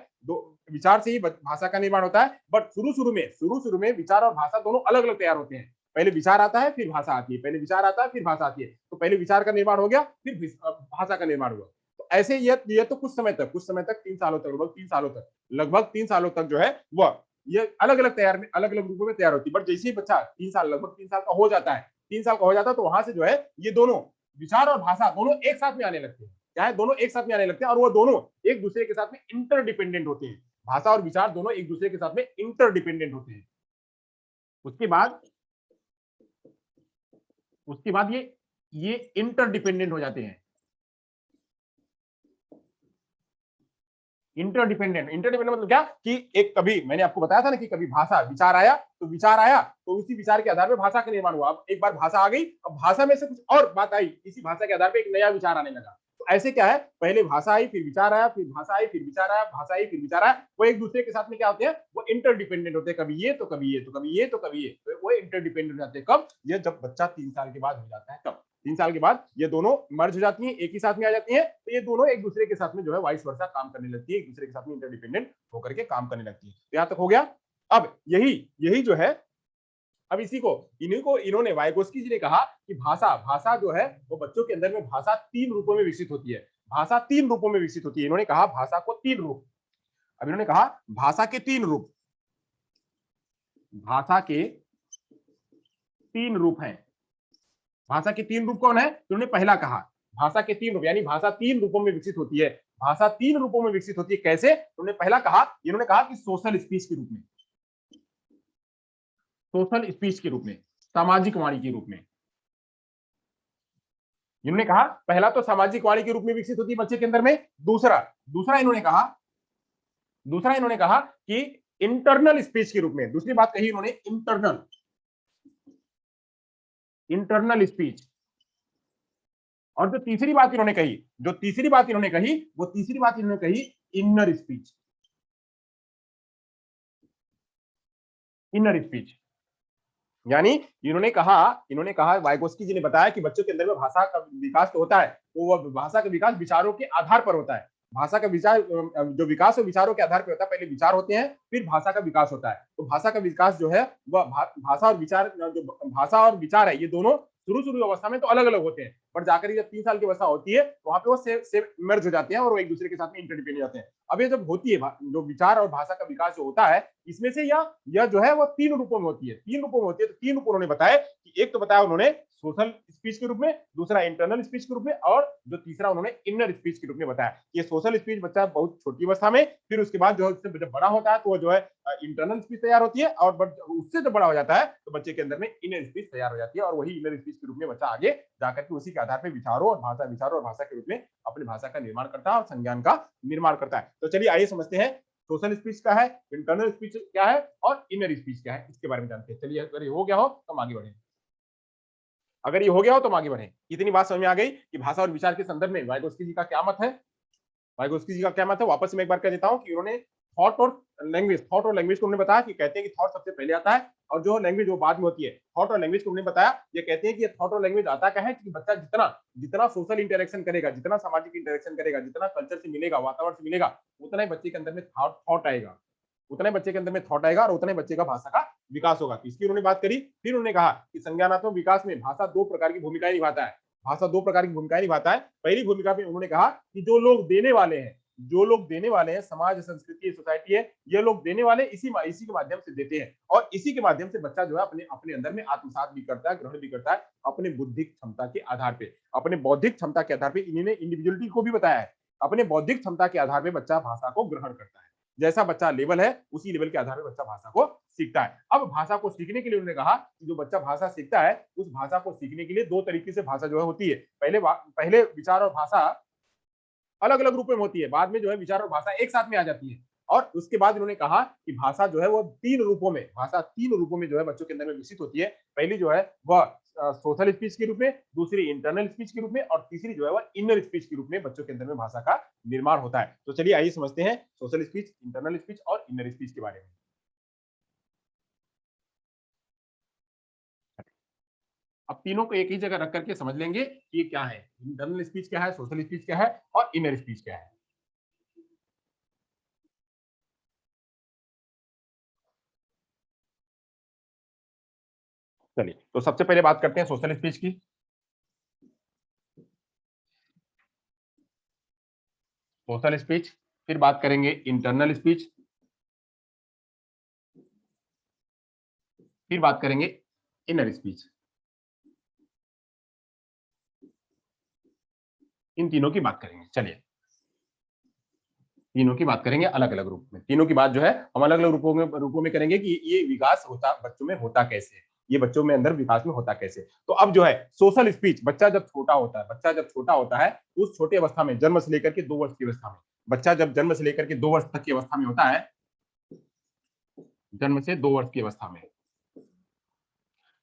विचार से ही भाषा का निर्माण होता है। बट शुरू में विचार और भाषा दोनों अलग अलग तैयार होते हैं। पहले विचार आता है, फिर भाषा आती है, तो पहले विचार का निर्माण हो गया, फिर भाषा का निर्माण हुआ। तो ऐसे ये तो कुछ समय तक 3 सालों तक, लगभग 3 सालों तक जो है वह ये अलग अलग रूपों में तैयार होती है। बट जैसे ही बच्चा 3 साल का हो जाता है तो वहां से जो है ये दोनों विचार और भाषा दोनों एक साथ में आने लगते हैं। क्या है? दोनों एक साथ में आने लगते हैं और वो दोनों एक दूसरे के साथ में इंटरडिपेंडेंट होते हैं। भाषा और विचार दोनों एक दूसरे के साथ में इंटरडिपेंडेंट होते हैं। उसके बाद ये इंटरडिपेंडेंट हो जाते हैं, इंटरडिपेंडेंट, इंटरडिपेंडेंट मतलब क्या कि एक, कभी मैंने आपको बताया था ना कि कभी भाषा विचार आया, तो विचार आया तो उसी विचार के आधार पर भाषा का निर्माण हुआ। अब एक बार भाषा आ गई, अब भाषा में से कुछ और बात आई, इसी भाषा के आधार पर एक नया विचार आने लगा। तो ऐसे क्या है, पहले भाषा आई, फिर विचार आया, फिर भाषा आई, फिर विचार आया, भाषा आई, फिर विचार आया। वो एक दूसरे के साथ में क्या होते हैं, वो इंटरडिपेंडेंट होते हैं, कभी ये तो कभी ये, तो कभी ये तो कभी ये, तो वो इंटरडिपेंडेंट हो जाते हैं। कब? ये जब बच्चा 3 साल के बाद हो जाता है, तब 3 साल के बाद ये दोनों मर्ज हो जाती हैं, एक ही साथ में आ जाती हैं, तो ये दोनों एक दूसरे के साथ में जो है वाइस वर्सा काम करने लगती है, एक दूसरे के साथ में इंटरडिपेंडेंट होकर के काम करने लगती है। तो यहां तक हो गया। अब यही यही जो है, अब इसी को इन्हीं को इन्होंने वाइगोस्की जी ने कहा कि भाषा भाषा जो है वो बच्चों के अंदर में भाषा 3 रूपों में विकसित होती है। भाषा 3 रूपों में विकसित होती है। इन्होंने कहा भाषा को 3 रूप। अब इन्होंने कहा भाषा के 3 रूप, भाषा के 3 रूप हैं। भाषा के 3 रूप कौन है? इन्होंने पहला कहा भाषा के 3 रूप, यानी भाषा 3 रूपों में विकसित होती है। भाषा 3 रूपों में विकसित होती है, कैसे? उन्होंने पहला कहा, इन्होंने कहा कि सोशल स्पीच के रूप में, सोशल स्पीच के रूप में, सामाजिक वाणी के रूप में। इन्होंने कहा पहला तो सामाजिक वाणी के रूप में विकसित होती है बच्चे के अंदर में। दूसरा दूसरा इन्होंने कहा कि इंटरनल स्पीच के रूप में। दूसरी बात कही इन्होंने इंटरनल, इंटरनल स्पीच। और जो तीसरी बात इन्होंने कही, जो तीसरी बात इन्होंने कही, वो तीसरी बात इन्होंने कही इनर स्पीच, इनर स्पीच। यानी इन्होंने कहा वाइगोस्की जी ने बताया कि बच्चों के अंदर में भाषा का विकास तो होता है, तो वह भाषा का विकास विचारों के आधार पर होता है। भाषा का विचार, जो विकास है विचारों के आधार पर होता है। पहले विचार होते हैं, फिर भाषा का विकास होता है। तो भाषा का विकास जो है वह भाषा और विचार, जो भाषा और विचार है, ये दोनों शुरू शुरू अवस्था में तो अलग अलग होते हैं, पर जाकर जब 3 साल की अवस्था होती है तो वहां पे वो से मर्ज हो जाते हैं और वो एक दूसरे के साथ में इंटरडिपेंडेंट हो जाते हैं। अब ये जब होती है जो विचार और भाषा का विकास जो होता है, इसमें से यह जो है वो 3 रूपों में होती है। 3 रूपों में होती है। तो 3 रूप उन्होंने बताए कि एक तो बताया उन्होंने सोशल स्पीच के रूप में, दूसरा इंटरनल स्पीच के रूप में, और जो तीसरा उन्होंने इनर स्पीच के रूप में बताया। ये सोशल स्पीच बच्चा बहुत छोटी अवस्था में, फिर उसके बाद जो है जब बड़ा होता है तो वो जो है इंटरनल स्पीच तैयार होती है, और उससे जब बड़ा हो जाता है तो बच्चे के अंदर में इनर स्पीच तैयार हो जाती है, और वही इनर स्पीच के रूप में बच्चा आगे जाकर के उसी के आधार पर विचारों और भाषा के रूप में अपनी भाषा का निर्माण करता है और संज्ञान का निर्माण करता है। तो चलिए आइए समझते हैं सोशल स्पीच क्या है, इंटरनल स्पीच क्या है और इनर स्पीच क्या है, इसके बारे में जानते हैं। चलिए अगर ये हो गया हो तो हम आगे बढ़े। अगर ये हो गया हो तो हम आगे बढ़े। इतनी बात समझ में आ गई कि भाषा और विचार के संदर्भ में वाइगोस्की जी का क्या मत है। वाइगोस्की जी का क्या मत है, वापस में एक बार कह देता हूं कि उन्होंने थॉट और लैंग्वेज को उन्होंने बताया कि कहते हैं कि थॉट सबसे पहले आता है और जो लैंग्वेज वो बाद में होती है। थॉट और लैंग्वेज को उन्होंने बताया, ये कहते हैं कि ये थॉट और लैंग्वेज आता क्या है कि बच्चा जितना जितना सोशल इंटरेक्शन करेगा, जितना सामाजिक इंटरेक्शन करेगा, जितना कल्चर से मिलेगा, वातावरण से मिलेगा, उतना ही बच्चे के अंदर में थॉट आएगा, उतना ही बच्चे के अंदर में थॉट आएगा और उतना ही बच्चे का भाषा का विकास होगा। इसकी उन्होंने बात करी। फिर उन्होंने कहा कि संज्ञानात्मक विकास में भाषा 2 प्रकार की भूमिकाएं निभाता है। भाषा 2 प्रकार की भूमिकाएं निभाता है। पहली भूमिका में उन्होंने कहा कि जो लोग देने वाले हैं, समाज, संस्कृति, सोसाइटी है, ये लोग देने वाले इसी के माध्यम से देते हैं, और इसी के माध्यम से बच्चा जो है अपने अपने अंदर में आत्मसात भी करता है, ग्रहण भी करता है अपने बुद्धिक क्षमता के आधार पे, अपने बौद्धिक क्षमता के आधार पे। इन्होंने इंडिविजुअलिटी को भी बताया है, अपने बौद्धिक क्षमता के आधार पे बच्चा भाषा को ग्रहण करता है। जैसा बच्चा लेवल है, उसी लेवल के आधार पर बच्चा भाषा को सीखता है। अब भाषा को सीखने के लिए उन्होंने कहा कि जो बच्चा भाषा सीखता है, उस भाषा को सीखने के लिए 2 तरीके से भाषा जो है होती है। पहले विचार और भाषा अलग अलग रूप में होती है, बाद में जो है विचार और भाषा एक साथ में आ जाती है। और उसके बाद इन्होंने कहा कि भाषा जो है वो 3 रूपों में जो है बच्चों के अंदर में विकसित होती है। पहली जो है वह सोशल स्पीच के रूप में, दूसरी इंटरनल स्पीच के रूप में, और तीसरी जो है वह इनर स्पीच के रूप में बच्चों के अंदर में भाषा का निर्माण होता है। तो चलिए आइए समझते हैं सोशल स्पीच, इंटरनल स्पीच और इनर स्पीच के बारे में। अब तीनों को एक ही जगह रख करके समझ लेंगे कि ये क्या है, इंटरनल स्पीच क्या है, सोशल स्पीच क्या है और इनर स्पीच क्या है। चलिए तो सबसे पहले बात करते हैं सोशल स्पीच की। सोशल स्पीच, फिर बात करेंगे इंटरनल स्पीच, फिर बात करेंगे इनर स्पीच। इन तीनों की बात करेंगे। चलिए तीनों की बात करेंगे अलग अलग रूप में। तीनों की बात जो है हम अलग अलग रूपों में करेंगे कि ये विकास होता बच्चों में होता कैसे है। ये बच्चों में अंदर विकास में होता कैसे। तो अब जो है सोशल स्पीच, बच्चा जब छोटा होता है, बच्चा जब छोटा होता है उस छोटी अवस्था में, जन्म से लेकर के 2 वर्ष की अवस्था में, बच्चा जब जन्म से लेकर के 2 वर्ष तक की अवस्था में होता है, जन्म से 2 वर्ष की अवस्था में,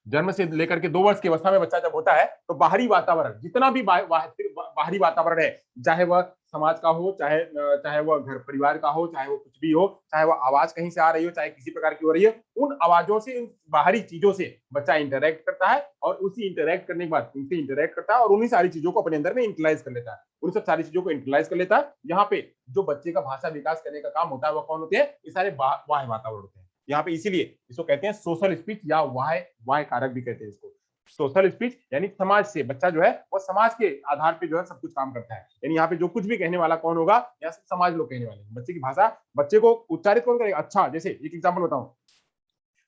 जन्म से लेकर के 2 वर्ष की अवस्था में बच्चा जब होता है तो बाहरी वातावरण, जितना भी बाहरी वातावरण है, चाहे वह समाज का हो, चाहे वह घर परिवार का हो, चाहे वो कुछ भी हो, चाहे वह आवाज कहीं से आ रही हो, चाहे किसी प्रकार की हो रही है, उन आवाजों से, उन बाहरी चीजों से बच्चा इंटरेक्ट करता है और उसी इंटरेक्ट करने के बाद उनसे इंटरेक्ट करता है और उन्हीं सारी चीजों को अपने अंदर में इंटरलाइज कर लेता है, उन सब सारी चीजों को इंटरलाइज कर लेता है। यहाँ पे जो बच्चे का भाषा विकास करने का काम होता है वह कौन होते हैं, ये सारे बाह्य वातावरण होते हैं। यहाँ पे इसीलिए इसको कहते हैं सोशल स्पीच या वाह्य कारक भी कहते हैं इसको। सोशल स्पीच यानी समाज से बच्चा जो है वो समाज के आधार पे जो है सब कुछ काम करता है, यानी यहाँ पे जो कुछ भी कहने वाला कौन होगा, यहाँ से समाज लोग कहने वाले हैं। बच्चे की भाषा, बच्चे को उच्चारित कौन करेगा, अच्छा जैसे एक एग्जाम्पल बताऊं,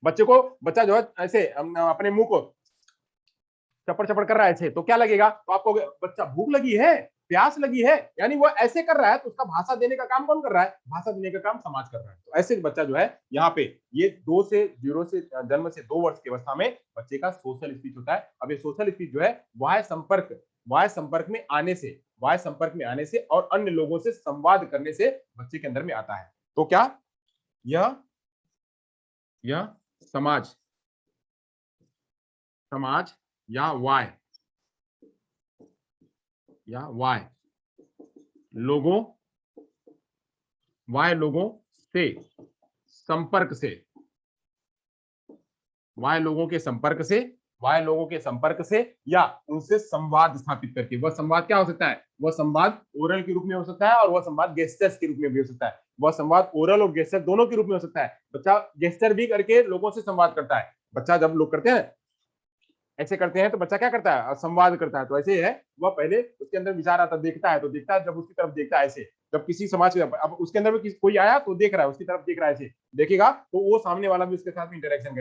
बच्चा जो है ऐसे अपने मुंह को चपड़ चपड़ कर रहा है ऐसे, तो क्या लगेगा, तो आपको बच्चा भूख लगी है, प्यास लगी है, यानी वो ऐसे कर रहा है, तो उसका भाषा देने का काम कौन कर रहा है, भाषा देने का काम समाज कर रहा है। तो ऐसे बच्चा जो है यहाँ पे ये 2 से 0 से जन्म से 2 वर्ष की अवस्था में बच्चे का सोशल स्पीच होता है। अब ये सोशल स्पीच जो है वाह्य संपर्क में आने से, वाह्य संपर्क में आने से और अन्य लोगों से संवाद करने से बच्चे के अंदर में आता है। तो क्या यह समाज या वाय लोगों से संपर्क से, वाय लोगों के संपर्क से या उनसे संवाद स्थापित करके। वह संवाद क्या हो सकता है, वह संवाद ओरल के रूप में हो सकता है और वह संवाद गेस्चर्स के रूप में भी हो सकता है। वह संवाद ओरल और गेस्चर दोनों के रूप में हो सकता है। बच्चा गेस्चर भी करके लोगों से संवाद करता है। बच्चा जब लोग करते हैं ऐसे करते हैं तो बच्चा क्या करता है, संवाद करता है। तो ऐसे ही है, वह पहले उसके अंदर विचार आता, देखता है, तो देखता है, जब उसकी तरफ देखता है ऐसे, जब किसी समाज के, अब उसके अंदर में कोई आया तो देख रहा है, उसकी तरफ देख रहा है ऐसे, देखेगा तो वो सामने वाला भी उसके साथ में इंटरेक्शन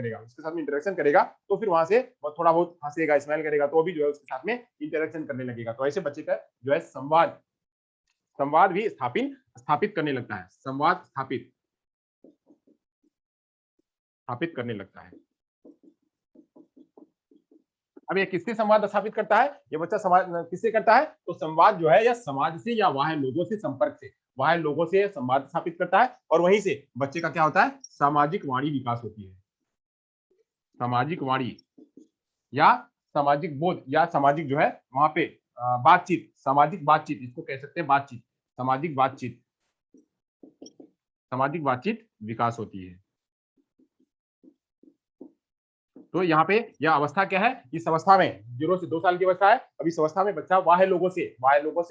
करेगा, तो फिर वहां से वो थोड़ा बहुत हंसेगा, स्माइल करेगा, तो भी जो है उसके साथ में इंटरेक्शन करने लगेगा। तो ऐसे बच्चे का जो है संवाद भी स्थापित करने लगता है, संवाद स्थापित करने लगता है। अब ये किससे संवाद स्थापित करता है, ये बच्चा समाज किससे करता है, तो संवाद जो है या समाज से या वाह्य लोगों से संपर्क से, वाह्य लोगों से संवाद स्थापित करता है और वहीं से बच्चे का क्या होता है, सामाजिक वाणी विकास होती है। सामाजिक वाणी या सामाजिक बोध या सामाजिक जो है वहां पे बातचीत, सामाजिक बातचीत इसको कह सकते हैं, बातचीत, सामाजिक बातचीत विकास होती है। तो यहाँ पे यह अवस्था क्या है, इस अवस्था में 0 से 2 साल की अवस्था है। अब इस अवस्था में बच्चा वाह्य लोगों से,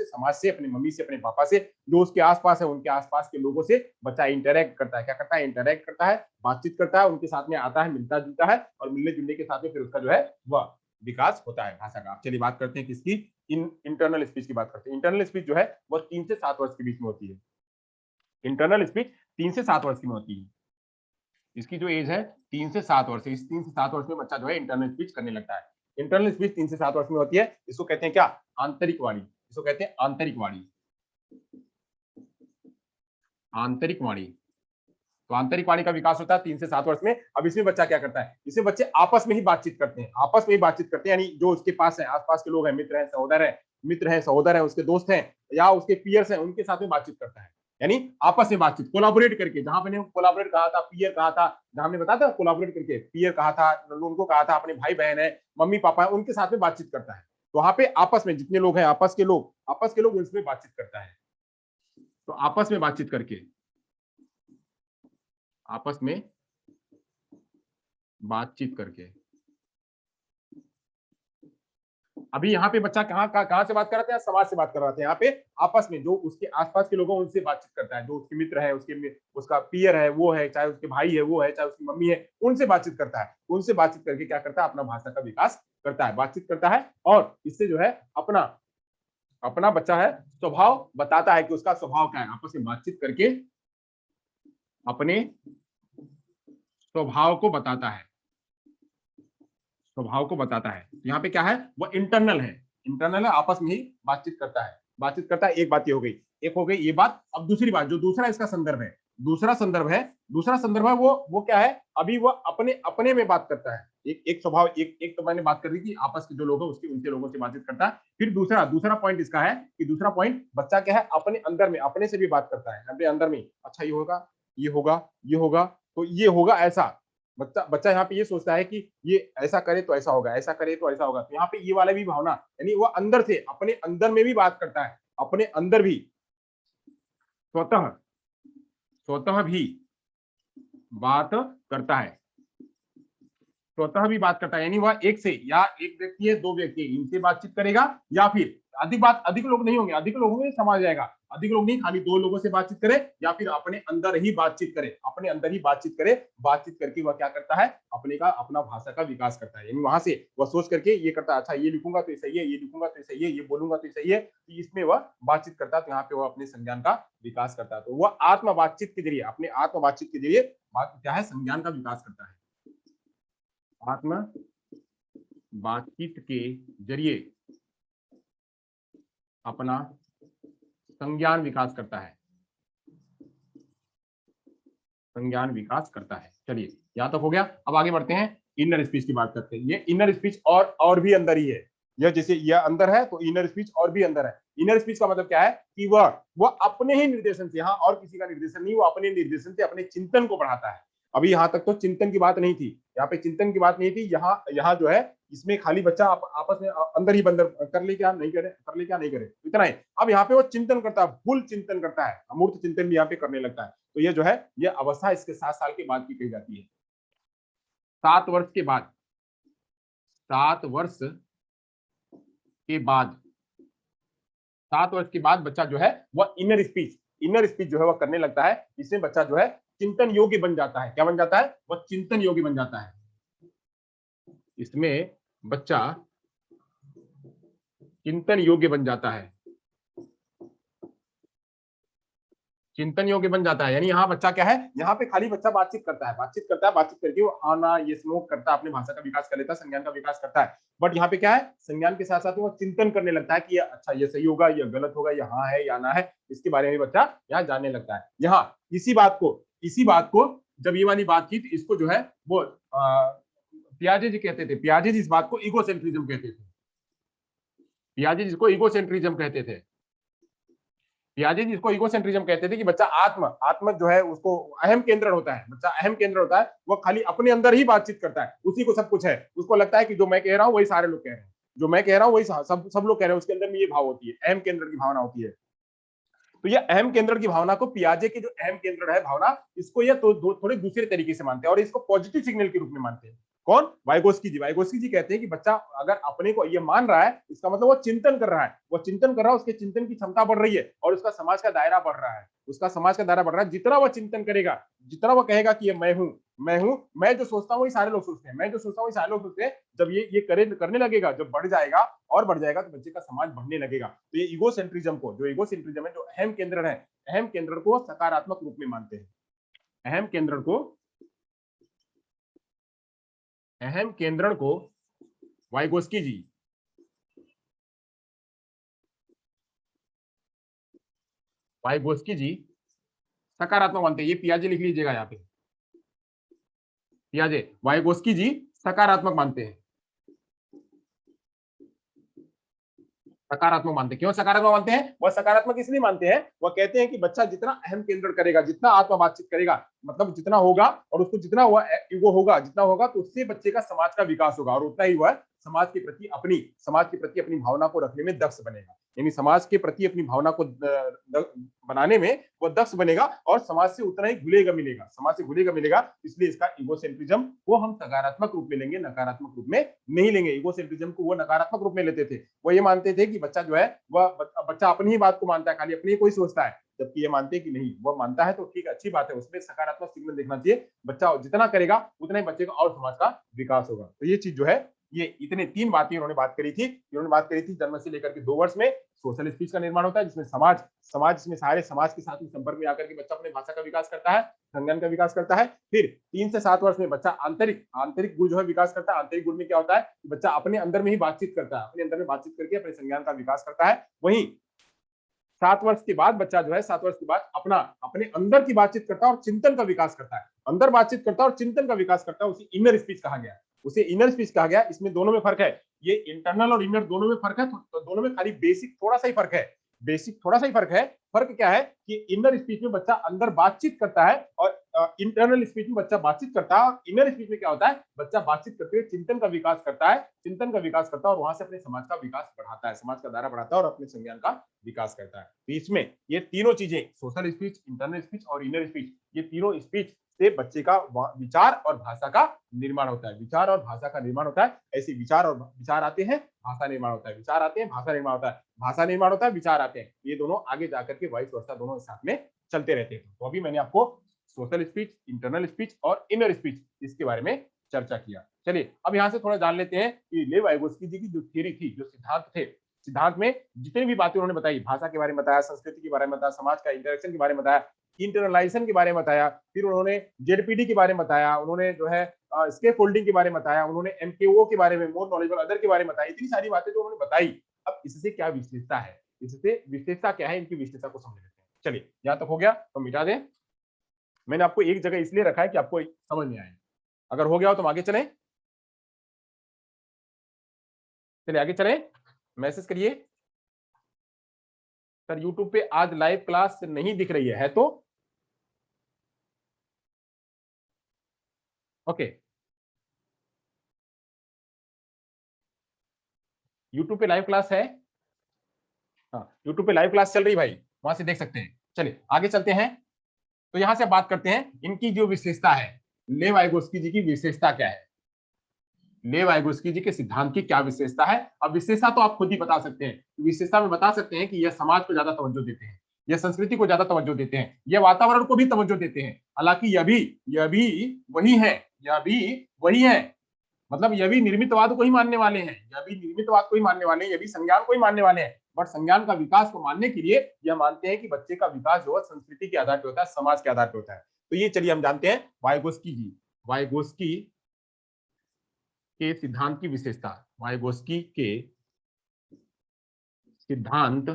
समाज से, अपनी मम्मी से, अपने पापा से, जो उसके आसपास है उनके आसपास के लोगों से बच्चा इंटरेक्ट करता है। क्या करता है, इंटरेक्ट करता है, बातचीत करता है, उनके साथ में आता है, मिलता जुलता है और मिलने जुलने के साथ में फिर उसका जो है वह विकास होता है भाषा का। चलिए बात करते हैं किसकी, इंटरनल स्पीच की बात करते हैं। इंटरनल स्पीच जो है वह 3 से 7 वर्ष के बीच में होती है। इंटरनल स्पीच 3 से 7 वर्ष की में होती है। इसकी जो एज है 3 से 7 वर्ष, इस 3 से 7 वर्ष में बच्चा जो है इंटरनल स्पीच करने लगता है। इंटरनल स्पीच 3 से 7 वर्ष में होती है। इसको कहते हैं क्या, आंतरिक वाणी। इसको कहते हैं आंतरिक वाणी। आंतरिक वाणी, तो आंतरिक वाणी का विकास होता है 3 से 7 वर्ष में। अब इसमें बच्चा क्या करता है, इसमें बच्चे आपस में ही बातचीत करते हैं, यानी जो उसके पास है, आसपास के लोग हैं, मित्र हैं, सहोदर है, उसके दोस्त हैं या उसके पीयर्स हैं, उनके साथ में बातचीत करता है, यानी आपस में बातचीत, कोलाबोरेट करके। जहां मैंने कोलाबोरेट कहा था, पीयर कहा था, जहां हमने बताया था कोलाबोरेट करके, पीयर कहा था, उनको कहा था अपने भाई बहन है, मम्मी पापा है, उनके साथ में बातचीत करता है। तो वहां पे आपस में जितने लोग हैं, आपस के लोग उनसे बातचीत करता है। तो आपस में बातचीत करके, आपस में बातचीत करके। अभी यहाँ पे बच्चा कहाँ से बात कर रहा था, समाज से बात कर रहा था। यहाँ पे आपस में जो उसके आसपास के लोग हैं उनसे बातचीत करता है, जो उसके मित्र है, उसका पीयर है वो है, चाहे उसके भाई है वो है, चाहे उसकी मम्मी है, उनसे बातचीत करता है। उनसे बातचीत करके क्या करता है, अपना भाषा का विकास करता है, बातचीत करता है और इससे जो है अपना बच्चा है स्वभाव बताता है कि उसका स्वभाव क्या है। आपस में बातचीत करके अपने स्वभाव को बताता है, यहाँ पे क्या है, वो इंटरनल है, आपस में ही बातचीत करता है। एक बात ये हो गई, ये बात। अब दूसरी बात, जो दूसरा इसका संदर्भ है, दूसरा संदर्भ है वो क्या है, अभी वो अपने अपने में बात करता है। एक स्वभाव, एक तो मैंने बात कर दी कि आपस के जो लोग हैं उसके उनके लोगों से बातचीत करता है। फिर दूसरा दूसरा पॉइंट इसका है कि दूसरा पॉइंट बच्चा क्या है, अपने अंदर में अपने से भी बात करता है, अपने अंदर में, अच्छा ये होगा, ये होगा, ये होगा, तो ये होगा ऐसा। बच्चा बच्चा यहाँ पे ये सोचता है कि ये ऐसा करे तो ऐसा होगा, ऐसा करे तो ऐसा होगा। तो यहाँ पे ये वाला भी भावना, यानी वो अंदर से अपने अंदर में भी बात करता है, अपने अंदर भी स्वतः स्वतः भी बात करता है, स्वतः भी बात करता है। यानी वह एक से, या एक व्यक्ति है, दो व्यक्ति है, इनसे बातचीत करेगा, या फिर अधिक लोग नहीं होंगे, अधिक लोग होंगे समझ जाएगा, अधिक लोग नहीं, खाली दो लोगों से बातचीत करे, या फिर अपने अंदर ही बातचीत करे, अपने अंदर ही बातचीत करे। बातचीत करके वह क्या करता है, अपना भाषा का विकास करता है। यानी वहां से वह सोच करके ये करता है, अच्छा ये लिखूंगा तो सही है, ये लिखूंगा तो सही है, ये बोलूंगा तो सही है, तो इसमें वह बातचीत करता है। तो यहाँ पे वह अपने संज्ञान का विकास करता है। तो वह आत्म बातचीत के जरिए, अपने आत्म बातचीत के जरिए बात क्या है, संज्ञान का विकास करता है। आत्म बातचीत के जरिए अपना संज्ञान विकास करता है, संज्ञान विकास करता है। चलिए यहां तक हो गया। अब आगे बढ़ते हैं, इनर स्पीच की बात करते हैं। ये इनर स्पीच और भी अंदर ही है। यह जैसे यह अंदर है तो इनर स्पीच और भी अंदर है। इनर स्पीच का मतलब क्या है कि वह अपने ही निर्देशन से, यहाँ और किसी का निर्देशन नहीं, वो अपने निर्देशन से अपने चिंतन को बढ़ाता है। अभी यहां तक तो चिंतन की बात नहीं थी, यहाँ पे चिंतन की बात नहीं थी। यहाँ जो है इसमें खाली बच्चा आपस में अंदर ही बंदर कर ले क्या नहीं करे, कर ले क्या नहीं करे, इतना ही। अब यहाँ पे वो चिंतन करता है, फुल चिंतन करता है, अमूर्त चिंतन भी यहाँ पे करने लगता है। तो ये जो है, ये अवस्था इसके 7 साल के बाद की कही जाती है। 7 वर्ष के बाद, 7 वर्ष के बाद, 7 वर्ष के बाद बच्चा जो है वह इनर स्पीच जो है वह करने लगता है। इसमें बच्चा जो है चिंतन योग्य बन जाता है। क्या बन जाता है, वह चिंतन योग्य बन जाता है। इसमें बच्चा चिंतन योग्य बन जाता है, चिंतन योग्य बन जाता है। यानी यहाँ बच्चा क्या है, यहाँ पे खाली बच्चा बातचीत करता है, बातचीत करके वो आना ये स्मोक करता है, अपनी भाषा का विकास कर लेता है, संज्ञान का विकास करता है। बट यहाँ पे क्या है, संज्ञान के साथ साथ वो चिंतन करने लगता है कि ये अच्छा, ये सही होगा, ये गलत होगा, ये हाँ है या ना है, इसके बारे में बच्चा यहाँ जानने लगता है। यहाँ इसी बात को जब ये वाली बात की, इसको जो है वो पियाजे जी कहते थे, पियाजे जी इस बात को ईगोसेंट्रिज्म कहते थे। पियाजे जिसको ईगोसेंट्रिज्म कहते थे, पियाजे जिसको ईगोसेंट्रिज्म कहते थे कि बच्चा आत्म जो है उसको अहम केंद्र होता है, बच्चा अहम केंद्र होता है, वो खाली अपने अंदर ही बातचीत करता है, उसी को सब कुछ है। उसको लगता है कि जो मैं कह रहा हूँ वही सारे लोग कह रहे हैं, जो मैं कह रहा हूँ वही सब लोग कह रहे हैं। उसके अंदर में ये भाव होती है, अहम केंद्र की भावना होती है। तो ये अहम केंद्र की भावना को, पियाजे की जो अहम केंद्र है भावना, इसको ये तो थोड़े दूसरे तरीके से मानते हैं और इसको पॉजिटिव सिग्नल के रूप में मानते हैं। कौन, वाइगोस्की जी कहते हैं कि बच्चा अगर अपने को ये मान रहा है, इसका मतलब वो चिंतन कर रहा है, उसके चिंतन की क्षमता बढ़ रही है और उसका समाज का दायरा बढ़ रहा है, जितना वह चिंतन करेगा, जितना वह कहेगा कि ये मैं जो सोचता हूँ वही सारे लोग सोचते हैं, जब ये करने लगेगा, जब बढ़ जाएगा और बढ़ जाएगा, तो बच्चे का समाज बढ़ने लगेगा। तो ये ईगोसेंट्रिज्म है, जो अहम केंद्र है, अहम केंद्र को सकारात्मक रूप में मानते हैं। अहम केंद्र को वाइगोस्की जी सकारात्मक मानते हैं। ये पियाजे लिख लीजिएगा यहाँ पे, पियाजे, वाइगोस्की जी सकारात्मक मानते हैं, सकारात्मक मानते हैं। क्यों सकारात्मक मानते हैं, वह सकारात्मक इसलिए मानते हैं, वह कहते हैं कि बच्चा जितना अहम केंद्र करेगा, जितना आत्म बातचीत करेगा, मतलब जितना होगा और उसको जितना वह ईगो होगा, जितना होगा, तो उससे बच्चे का समाज का विकास होगा और उतना ही वह समाज के प्रति अपनी भावना को रखने में दक्ष बनेगा। यानी समाज के प्रति अपनी भावना को बनाने में वह दक्ष बनेगा और समाज से उतना ही घुलेगा मिलेगा। इसलिए इसका ईगोसेंट्रिज्म को हम सकारात्मक रूप में लेंगे, नकारात्मक रूप में नहीं लेंगे। ईगोसेंट्रिज्म को वो नकारात्मक रूप में लेते थे, वो ये मानते थे कि बच्चा जो है वह बच्चा अपनी ही बात को मानता है, खाली अपनी ही कोई सोचता है। जबकि ये मानते कि नहीं, वह मानता है तो ठीक, अच्छी बात है, उसमें सकारात्मक सिग्नल देखना चाहिए। बच्चा जितना करेगा उतना ही बच्चे का और समाज का विकास होगा। तो ये चीज जो है, ये इतने 3 बातें उन्होंने बात करी थी। जन्म से लेकर के 2 वर्ष में सोशल स्पीच का निर्माण होता है, जिसमें समाज इसमें सारे समाज के साथ संपर्क में आकर के बच्चा अपने भाषा का विकास करता है, संज्ञान का विकास करता है। फिर 3 से 7 वर्ष में बच्चा आंतरिक गुण जो है विकास करता है। आंतरिक गुण में क्या होता है, बच्चा अपने अंदर में ही बातचीत करता है, अपने अंदर में बातचीत करके अपने संज्ञान का विकास करता है। वहीं 7 वर्ष के बाद बच्चा जो है 7 वर्ष के बाद अपने अंदर की बातचीत करता है और चिंतन का विकास करता है, अंदर बातचीत करता है और चिंतन का विकास करता है, उसे इनर स्पीच कहा गया, उसे इनर स्पीच कहा गया। इसमें दोनों में फर्क है, ये इंटरनल और इनर दोनों में फर्क है, तो दोनों में खाली बेसिक थोड़ा सा ही फर्क है, बेसिक थोड़ा सा ही फर्क है। फर्क क्या है कि इनर स्पीच में बच्चा अंदर बातचीत करता है और इंटरनल स्पीच में बच्चा बातचीत करता है। इनर स्पीच में क्या होता है, बच्चा बातचीत करते हुए चिंतन का विकास करता है, चिंतन का विकास करता है और वहां से अपने समाज का विकास बढ़ाता है, समाज का दायरा बढ़ाता है और अपने संज्ञान का विकास करता है। तो इसमें ये तीनों चीजें, सोशल स्पीच, इंटरनल स्पीच और इनर स्पीच, ये तीनों स्पीच से बच्चे का विचार और भाषा का निर्माण होता है, विचार और भाषा का निर्माण होता है। ऐसे विचार आते हैं, भाषा निर्माण होता है, विचार आते हैं, भाषा निर्माण होता है, भाषा निर्माण होता है, विचार आते हैं। ये दोनों आगे जाकर के वाइस वर्सा दोनों साथ में चलते रहते हैं। तो अभी मैंने आपको सोशल स्पीच, इंटरनल स्पीच और इनर स्पीच इसके बारे में चर्चा किया। चलिए अब यहाँ से थोड़ा जान लेते हैं कि लेव वाइगोत्स्की जी की जो थ्योरी थी, जो सिद्धांत थे, सिद्धांत में जितनी भी बातें उन्होंने बताई, भाषा के बारे में बताया, संस्कृति के बारे में बताया, समाज का इंटरेक्शन के बारे में बताया, इंटरनलाइजेशन के बारे में बताया, फिर उन्होंने जेडपीडी के बारे में बताया, उन्होंने जो है स्केप फोल्डिंग के बारे में बताया, उन्होंने एमकेओ के बारे में, मोर नॉलेजेबल अदर के बारे में बताई। इतनी सारी बातें जो उन्होंने बताई, अब इससे क्या विशेषता है, इससे विशेषता क्या है, इनकी विशेषता को समझ लेते हैं। चलिए यहाँ तक हो गया तो मिटा दें। मैंने आपको एक जगह इसलिए रखा है कि आपको समझ में आए, अगर हो गया हो तो आगे चलें। चलिए आगे चलें, मैसेज करिए। सर यूट्यूब पे आज लाइव क्लास नहीं दिख रही है तो ओके, यूट्यूब पे लाइव क्लास है, हाँ यूट्यूब पे लाइव क्लास चल रही भाई, वहां से देख सकते हैं। चलिए आगे चलते हैं। तो यहां से बात करते हैं इनकी जो विशेषता है, लेव वाइगोत्स्की जी की विशेषता क्या है, लेव वाइगोत्स्की जी के सिद्धांत की क्या विशेषता है। अब विशेषता तो आप खुद ही बता सकते हैं, विशेषता में बता सकते हैं कि यह समाज को ज्यादा तवज्जो देते हैं, यह संस्कृति को ज्यादा तवज्जो देते हैं, यह वातावरण को भी तवज्जो देते हैं। हालांकि यह भी वही है, यह भी वही है, मतलब यह भी निर्मितवाद को ही मानने वाले हैं, यह भी निर्मितवाद को ही मानने वाले हैं, यह भी संज्ञान को ही मानने वाले हैं। बट संज्ञान का विकास को मानने के लिए यह मानते हैं कि बच्चे का विकास जो है संस्कृति के आधार पर होता है, समाज के आधार पर होता है। तो ये चलिए हम जानते हैं वाइगोत्स्की जी, वाइगोत्स्की के सिद्धांत की विशेषता, वाइगोत्स्की के सिद्धांत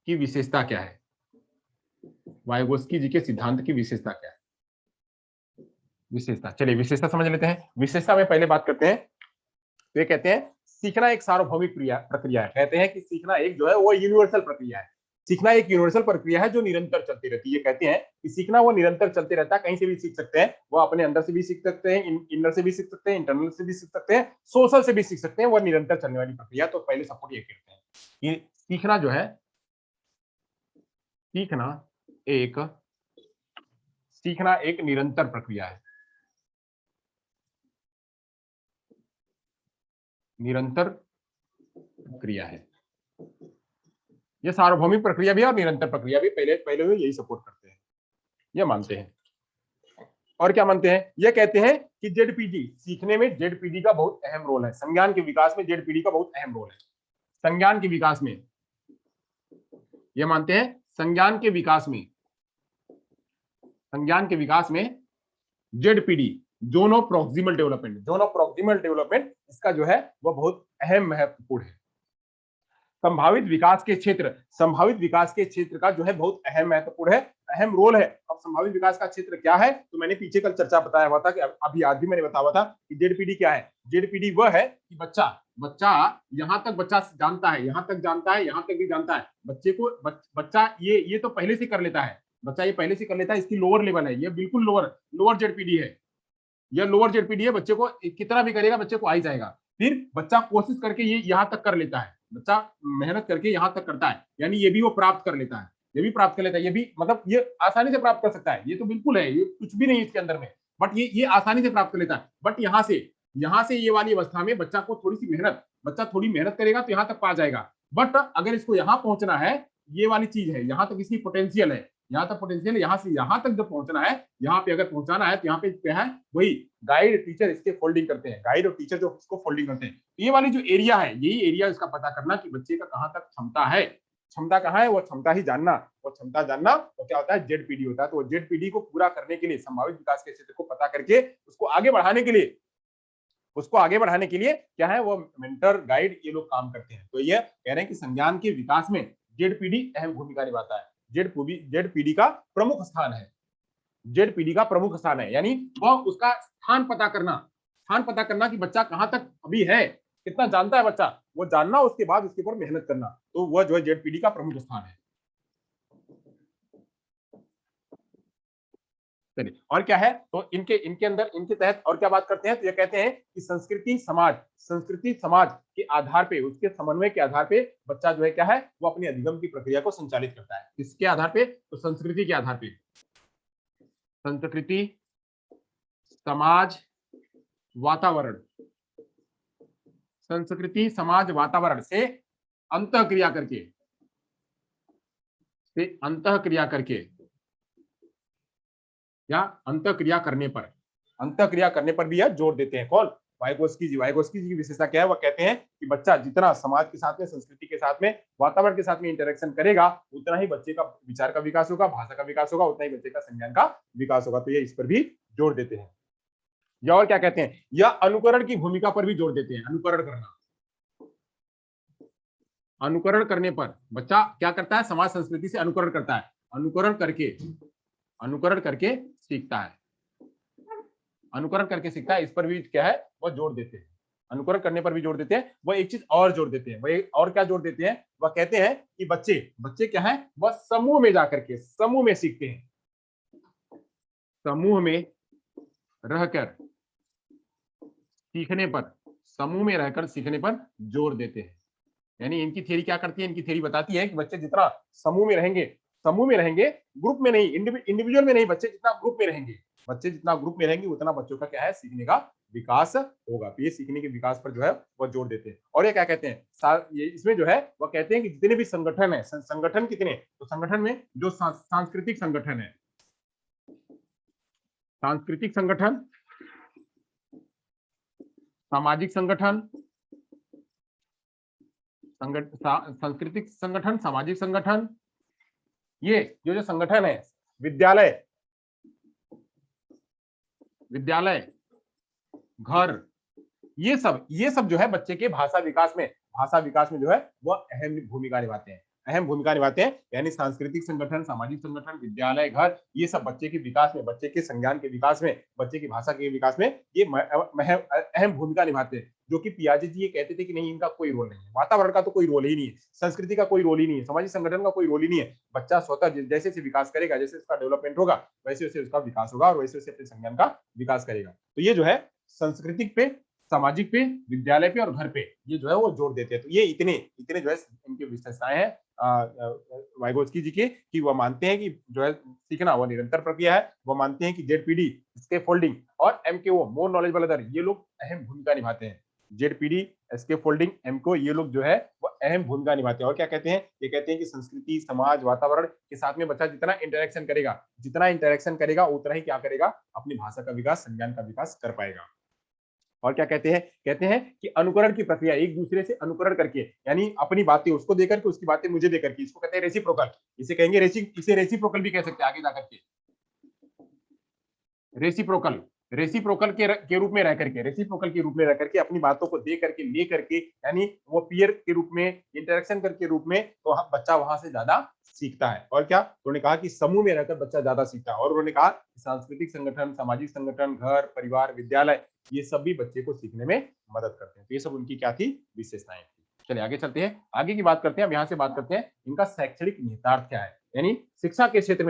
की विशेषता क्या है, वाइगोत्स्की जी के सिद्धांत की विशेषता क्या है, विशेषता। चलिए विशेषता समझ लेते हैं। विशेषता में पहले बात करते हैं, तो ये कहते हैं सीखना एक सार्वभौमिक प्रक्रिया है, कहते हैं कि सीखना एक जो है वो यूनिवर्सल प्रक्रिया है, सीखना एक यूनिवर्सल प्रक्रिया है जो निरंतर चलती रहती है। ये कहते हैं कि सीखना वो निरंतर चलते रहता है, कहीं से भी सीख सकते हैं, वो अपने अंदर से भी सीख सकते हैं, इनर से भी सीख सकते हैं, इंटरनल से भी सीख सकते हैं, सोशल से भी सीख सकते हैं, वो निरंतर चलने वाली प्रक्रिया। तो पहले सपोर्ट ये करते हैं कि सीखना जो है, सीखना एक निरंतर प्रक्रिया है, निरंतर प्रक्रिया है, ये सार्वभौमिक प्रक्रिया भी है और निरंतर प्रक्रिया भी, पहले पहले में यही सपोर्ट करते हैं, ये मानते हैं। और क्या मानते हैं, ये कहते हैं कि जेडपीडी, सीखने में जेडपीडी का बहुत अहम रोल है, संज्ञान के विकास में जेडपीडी का बहुत अहम रोल है, संज्ञान के विकास में, ये मानते हैं संज्ञान के विकास में, संज्ञान के विकास में ZPD, zone of proximal development, zone of proximal development, इसका जो है वो बहुत अहम महत्वपूर्ण है। संभावित विकास के क्षेत्र, संभावित विकास के क्षेत्र का जो है बहुत अहम महत्वपूर्ण है, अहम रोल है। अब संभावित विकास का क्षेत्र क्या है, तो मैंने पीछे कल चर्चा बताया हुआ था कि अभी आज भी मैंने बताया हुआ था कि जेडपीडी क्या है। जेडपीडी वह है कि बच्चा बच्चा यहां तक बच्चा जानता है, यहां तक जानता है, यहां तक भी जानता है, बच्चे को बच्चा ये तो पहले से कर लेता है, बच्चा ये पहले से कर लेता है, इसकी लोअर लेवल है, ये बिल्कुल लोअर लोअर जेडपीडी है, यह लोअर जेडपीडी है, बच्चे को कितना भी करेगा बच्चे को आ ही जाएगा। फिर बच्चा कोशिश करके ये यहां तक कर लेता है, बच्चा मेहनत करके यहां तक करता है, यानी ये भी वो प्राप्त कर लेता है, ये भी प्राप्त कर लेता है, ये भी मतलब ये आसानी से प्राप्त कर सकता है, ये तो बिल्कुल है, ये कुछ भी नहीं इसके अंदर में, बट ये आसानी से प्राप्त कर लेता है। बट यहाँ से ये वाली अवस्था में बच्चा को थोड़ी सी मेहनत, बच्चा थोड़ी मेहनत करेगा तो यहाँ तक पा जाएगा। बट अगर इसको यहाँ पहुंचना है, ये वाली चीज है, यहाँ तक इसकी पोटेंशियल है, यहाँ तक पोटेंशियल, यहाँ से यहाँ तक जब पहुंचना है, यहाँ पे अगर पहुंचाना है तो यहाँ पे क्या है, वही गाइड टीचर इसके फोल्डिंग करते हैं, गाइड और टीचर जो इसको फोल्डिंग करते हैं। ये वाली जो एरिया है, यही एरिया इसका पता करना कि बच्चे का कहाँ तक क्षमता है, क्षमता कहाँ है, वो क्षमता ही जानना, और क्षमता जानना तो क्या होता है, जेडपीडी होता है। तो जेडपीडी को पूरा करने के लिए, संभावित विकास के क्षेत्र को पता करके उसको आगे बढ़ाने के लिए, उसको आगे बढ़ाने के लिए क्या है, वो मेंटर गाइड ये लोग काम करते हैं। तो ये कह रहे हैं कि संज्ञान के विकास में जेडपीडी अहम भूमिका निभाता है। जेडपीडी का प्रमुख स्थान है, जेडपीडी का प्रमुख स्थान है, यानी वह उसका स्थान पता करना कि बच्चा कहां तक अभी है, कितना जानता है बच्चा, वो जानना, उसके बाद उसके ऊपर मेहनत करना, तो वह जो है जेडपीडी का प्रमुख स्थान है। चलिए, और क्या है, तो इनके इनके अंदर इनके तहत और क्या बात करते हैं, तो ये कहते हैं कि संस्कृति समाज के आधार पे, उसके समन्वय के आधार पे बच्चा जो है क्या है, वो अपनी अधिगम की प्रक्रिया को संचालित करता है। किसके आधार पे, तो संस्कृति के आधार पे, संस्कृति समाज वातावरण, संस्कृति समाज वातावरण से अंतःक्रिया करके या अंतःक्रिया करने पर भी यह जोर देते हैं। कौन, वाइगोस्की जी की विशेषता क्या है, वह कहते हैं कि बच्चा जितना समाज के साथ में, संस्कृति के साथ में, वातावरण के साथ में इंटरेक्शन करेगा, उतना ही बच्चे का विचार का विकास होगा, भाषा का विकास होगा, उतना ही बच्चे का संज्ञान का विकास होगा। तो ये इस पर भी जोर देते हैं। या और क्या कहते हैं, या अनुकरण की भूमिका पर भी जोर देते हैं। अनुकरण करने पर बच्चा क्या करता है, समाज संस्कृति से अनुकरण करता है, अनुकरण करके सीखता है, इस पर भी क्या है, वह जोर देते हैं। अनुकरण करने पर भी जोर देते हैं। वह एक चीज और जोर देते हैं, वह और क्या जोर देते हैं, वह कहते हैं कि बच्चे क्या है, वह समूह में जाकर के, समूह में सीखते हैं, समूह में रहकर सीखने पर जोर देते हैं। यानी इनकी थ्योरी क्या करती है, इनकी थ्योरी बताती है कि बच्चे जितना समूह में रहेंगे, ग्रुप में नहीं, इंडिविजुअल में नहीं, बच्चे जितना ग्रुप में रहेंगे उतना बच्चों का क्या है, सीखने का विकास होगा। तो ये सीखने के विकास पर जो है वह जोर देते हैं। और ये क्या कहते हैं, ये इसमें जो है वह कहते हैं कि जितने भी संगठन है, संगठन कितने, तो संगठन में जो सांस्कृतिक संगठन है, सांस्कृतिक संगठन, सामाजिक संगठन, सांस्कृतिक संगठन, सामाजिक संगठन, ये जो संगठन है, विद्यालय, घर, ये सब जो है बच्चे के भाषा विकास में जो है वह अहम भूमिका निभाते हैं, यानी सांस्कृतिक संगठन, सामाजिक संगठन, विद्यालय, घर, ये सब बच्चे के विकास में, बच्चे के संज्ञान के विकास में, बच्चे की भाषा के विकास में ये अहम भूमिका निभाते हैं। जो कि पियाजे जी ये कहते थे कि नहीं, इनका कोई रोल नहीं है, वातावरण का तो कोई रोल ही नहीं है, संस्कृति का कोई रोल ही नहीं है, सामाजिक संगठन का कोई रोल ही नहीं है। बच्चा स्वतः जैसे से विकास करेगा, जैसे उसका डेवलपमेंट होगा, वैसे वैसे उसका विकास होगा और वैसे वैसे अपने संज्ञान का विकास करेगा। तो ये जो है सांस्कृतिक पे, सामाजिक पे, विद्यालय पे और घर पे ये जो है वो जोर देते हैं। तो ये इतने जो है इनकी विशेषताएं हैं वाइगोत्स्की जी के, कि वह मानते हैं कि जो है सीखना वह निरंतर प्रक्रिया है। वह मानते हैं कि जेडपीडी, स्कैफोल्डिंग और एमकेओ, मोर नॉलेजेबल अदर, ये लोग अहम भूमिका निभाते हैं। जेडपीडी, स्कैफोल्डिंग, एमकेओ, ये लोग जो है वो अहम भूमिका निभाते हैं। और क्या कहते हैं, ये कहते हैं कि संस्कृति, समाज, वातावरण के साथ में बच्चा जितना इंटरेक्शन करेगा उतना ही क्या करेगा, अपनी भाषा का विकास, संज्ञान का विकास कर पाएगा। और क्या कहते हैं कि अनुकरण की प्रक्रिया, एक दूसरे से अनुकरण करके, यानी अपनी बातें उसको देकर के, उसकी बातें मुझे देकर के, इसको कहते हैं रेसिप्रोकल। इसे कहेंगे इसे रेसिप्रोकल भी कह सकते हैं आगे जाकर के, रेसिप्रोकल के रूप में रह करके अपनी बातों को दे करके, ले करके, यानी वो पीयर के रूप में, इंटरेक्शन करके रूप में, तो बच्चा वहां से ज्यादा सीखता है। और क्या उन्होंने कहा कि समूह में रहकर बच्चा ज्यादा सीखता है। और उन्होंने कहा सांस्कृतिक संगठन, सामाजिक संगठन, घर, परिवार, विद्यालय, ये सब भी बच्चे को सीखने में मदद करते हैं। तो ये सब उनकी क्या थी, विशेषताएं थी। चलिए आगे चलते हैं, आगे की बात करते हैं। अब यहाँ से बात करते हैं इनका शैक्षणिक निहितार्थ क्या है, यानी शिक्षा के क्षेत्र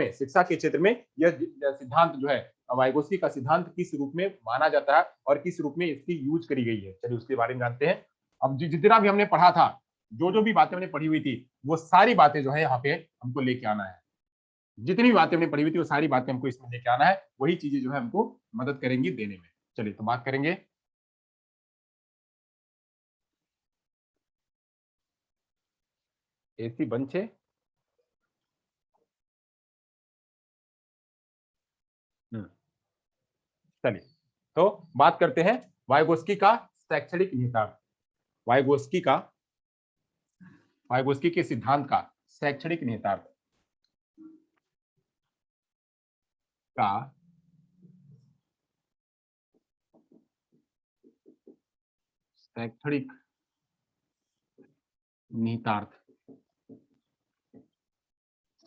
में यह सिद्धांत जो है, वाइगोत्स्की का सिद्धांत किस रूप में माना जाता है और किस रूप में इसकी यूज करी गई है। चलिए उसके बारे में जानते हैं। अब जितना भी हमने पढ़ा था, जो भी बातें हमने पढ़ी हुई थी, वो सारी बातें जो है यहाँ पे हमको लेके आना है। जितनी भी बातें हमने पढ़ी हुई थी वो सारी बातें हमको इसमें लेके आना है, वही चीजें जो है हमको मदद करेंगी देने में। चलिए तो बात करेंगे। एसी बंद छे। चलिए तो बात करते हैं वाइगोत्स्की का शैक्षणिक निहितार्थ, वाइगोत्स्की के सिद्धांत का शैक्षणिक निहितार्थ का शैक्षणिक निहितार्थ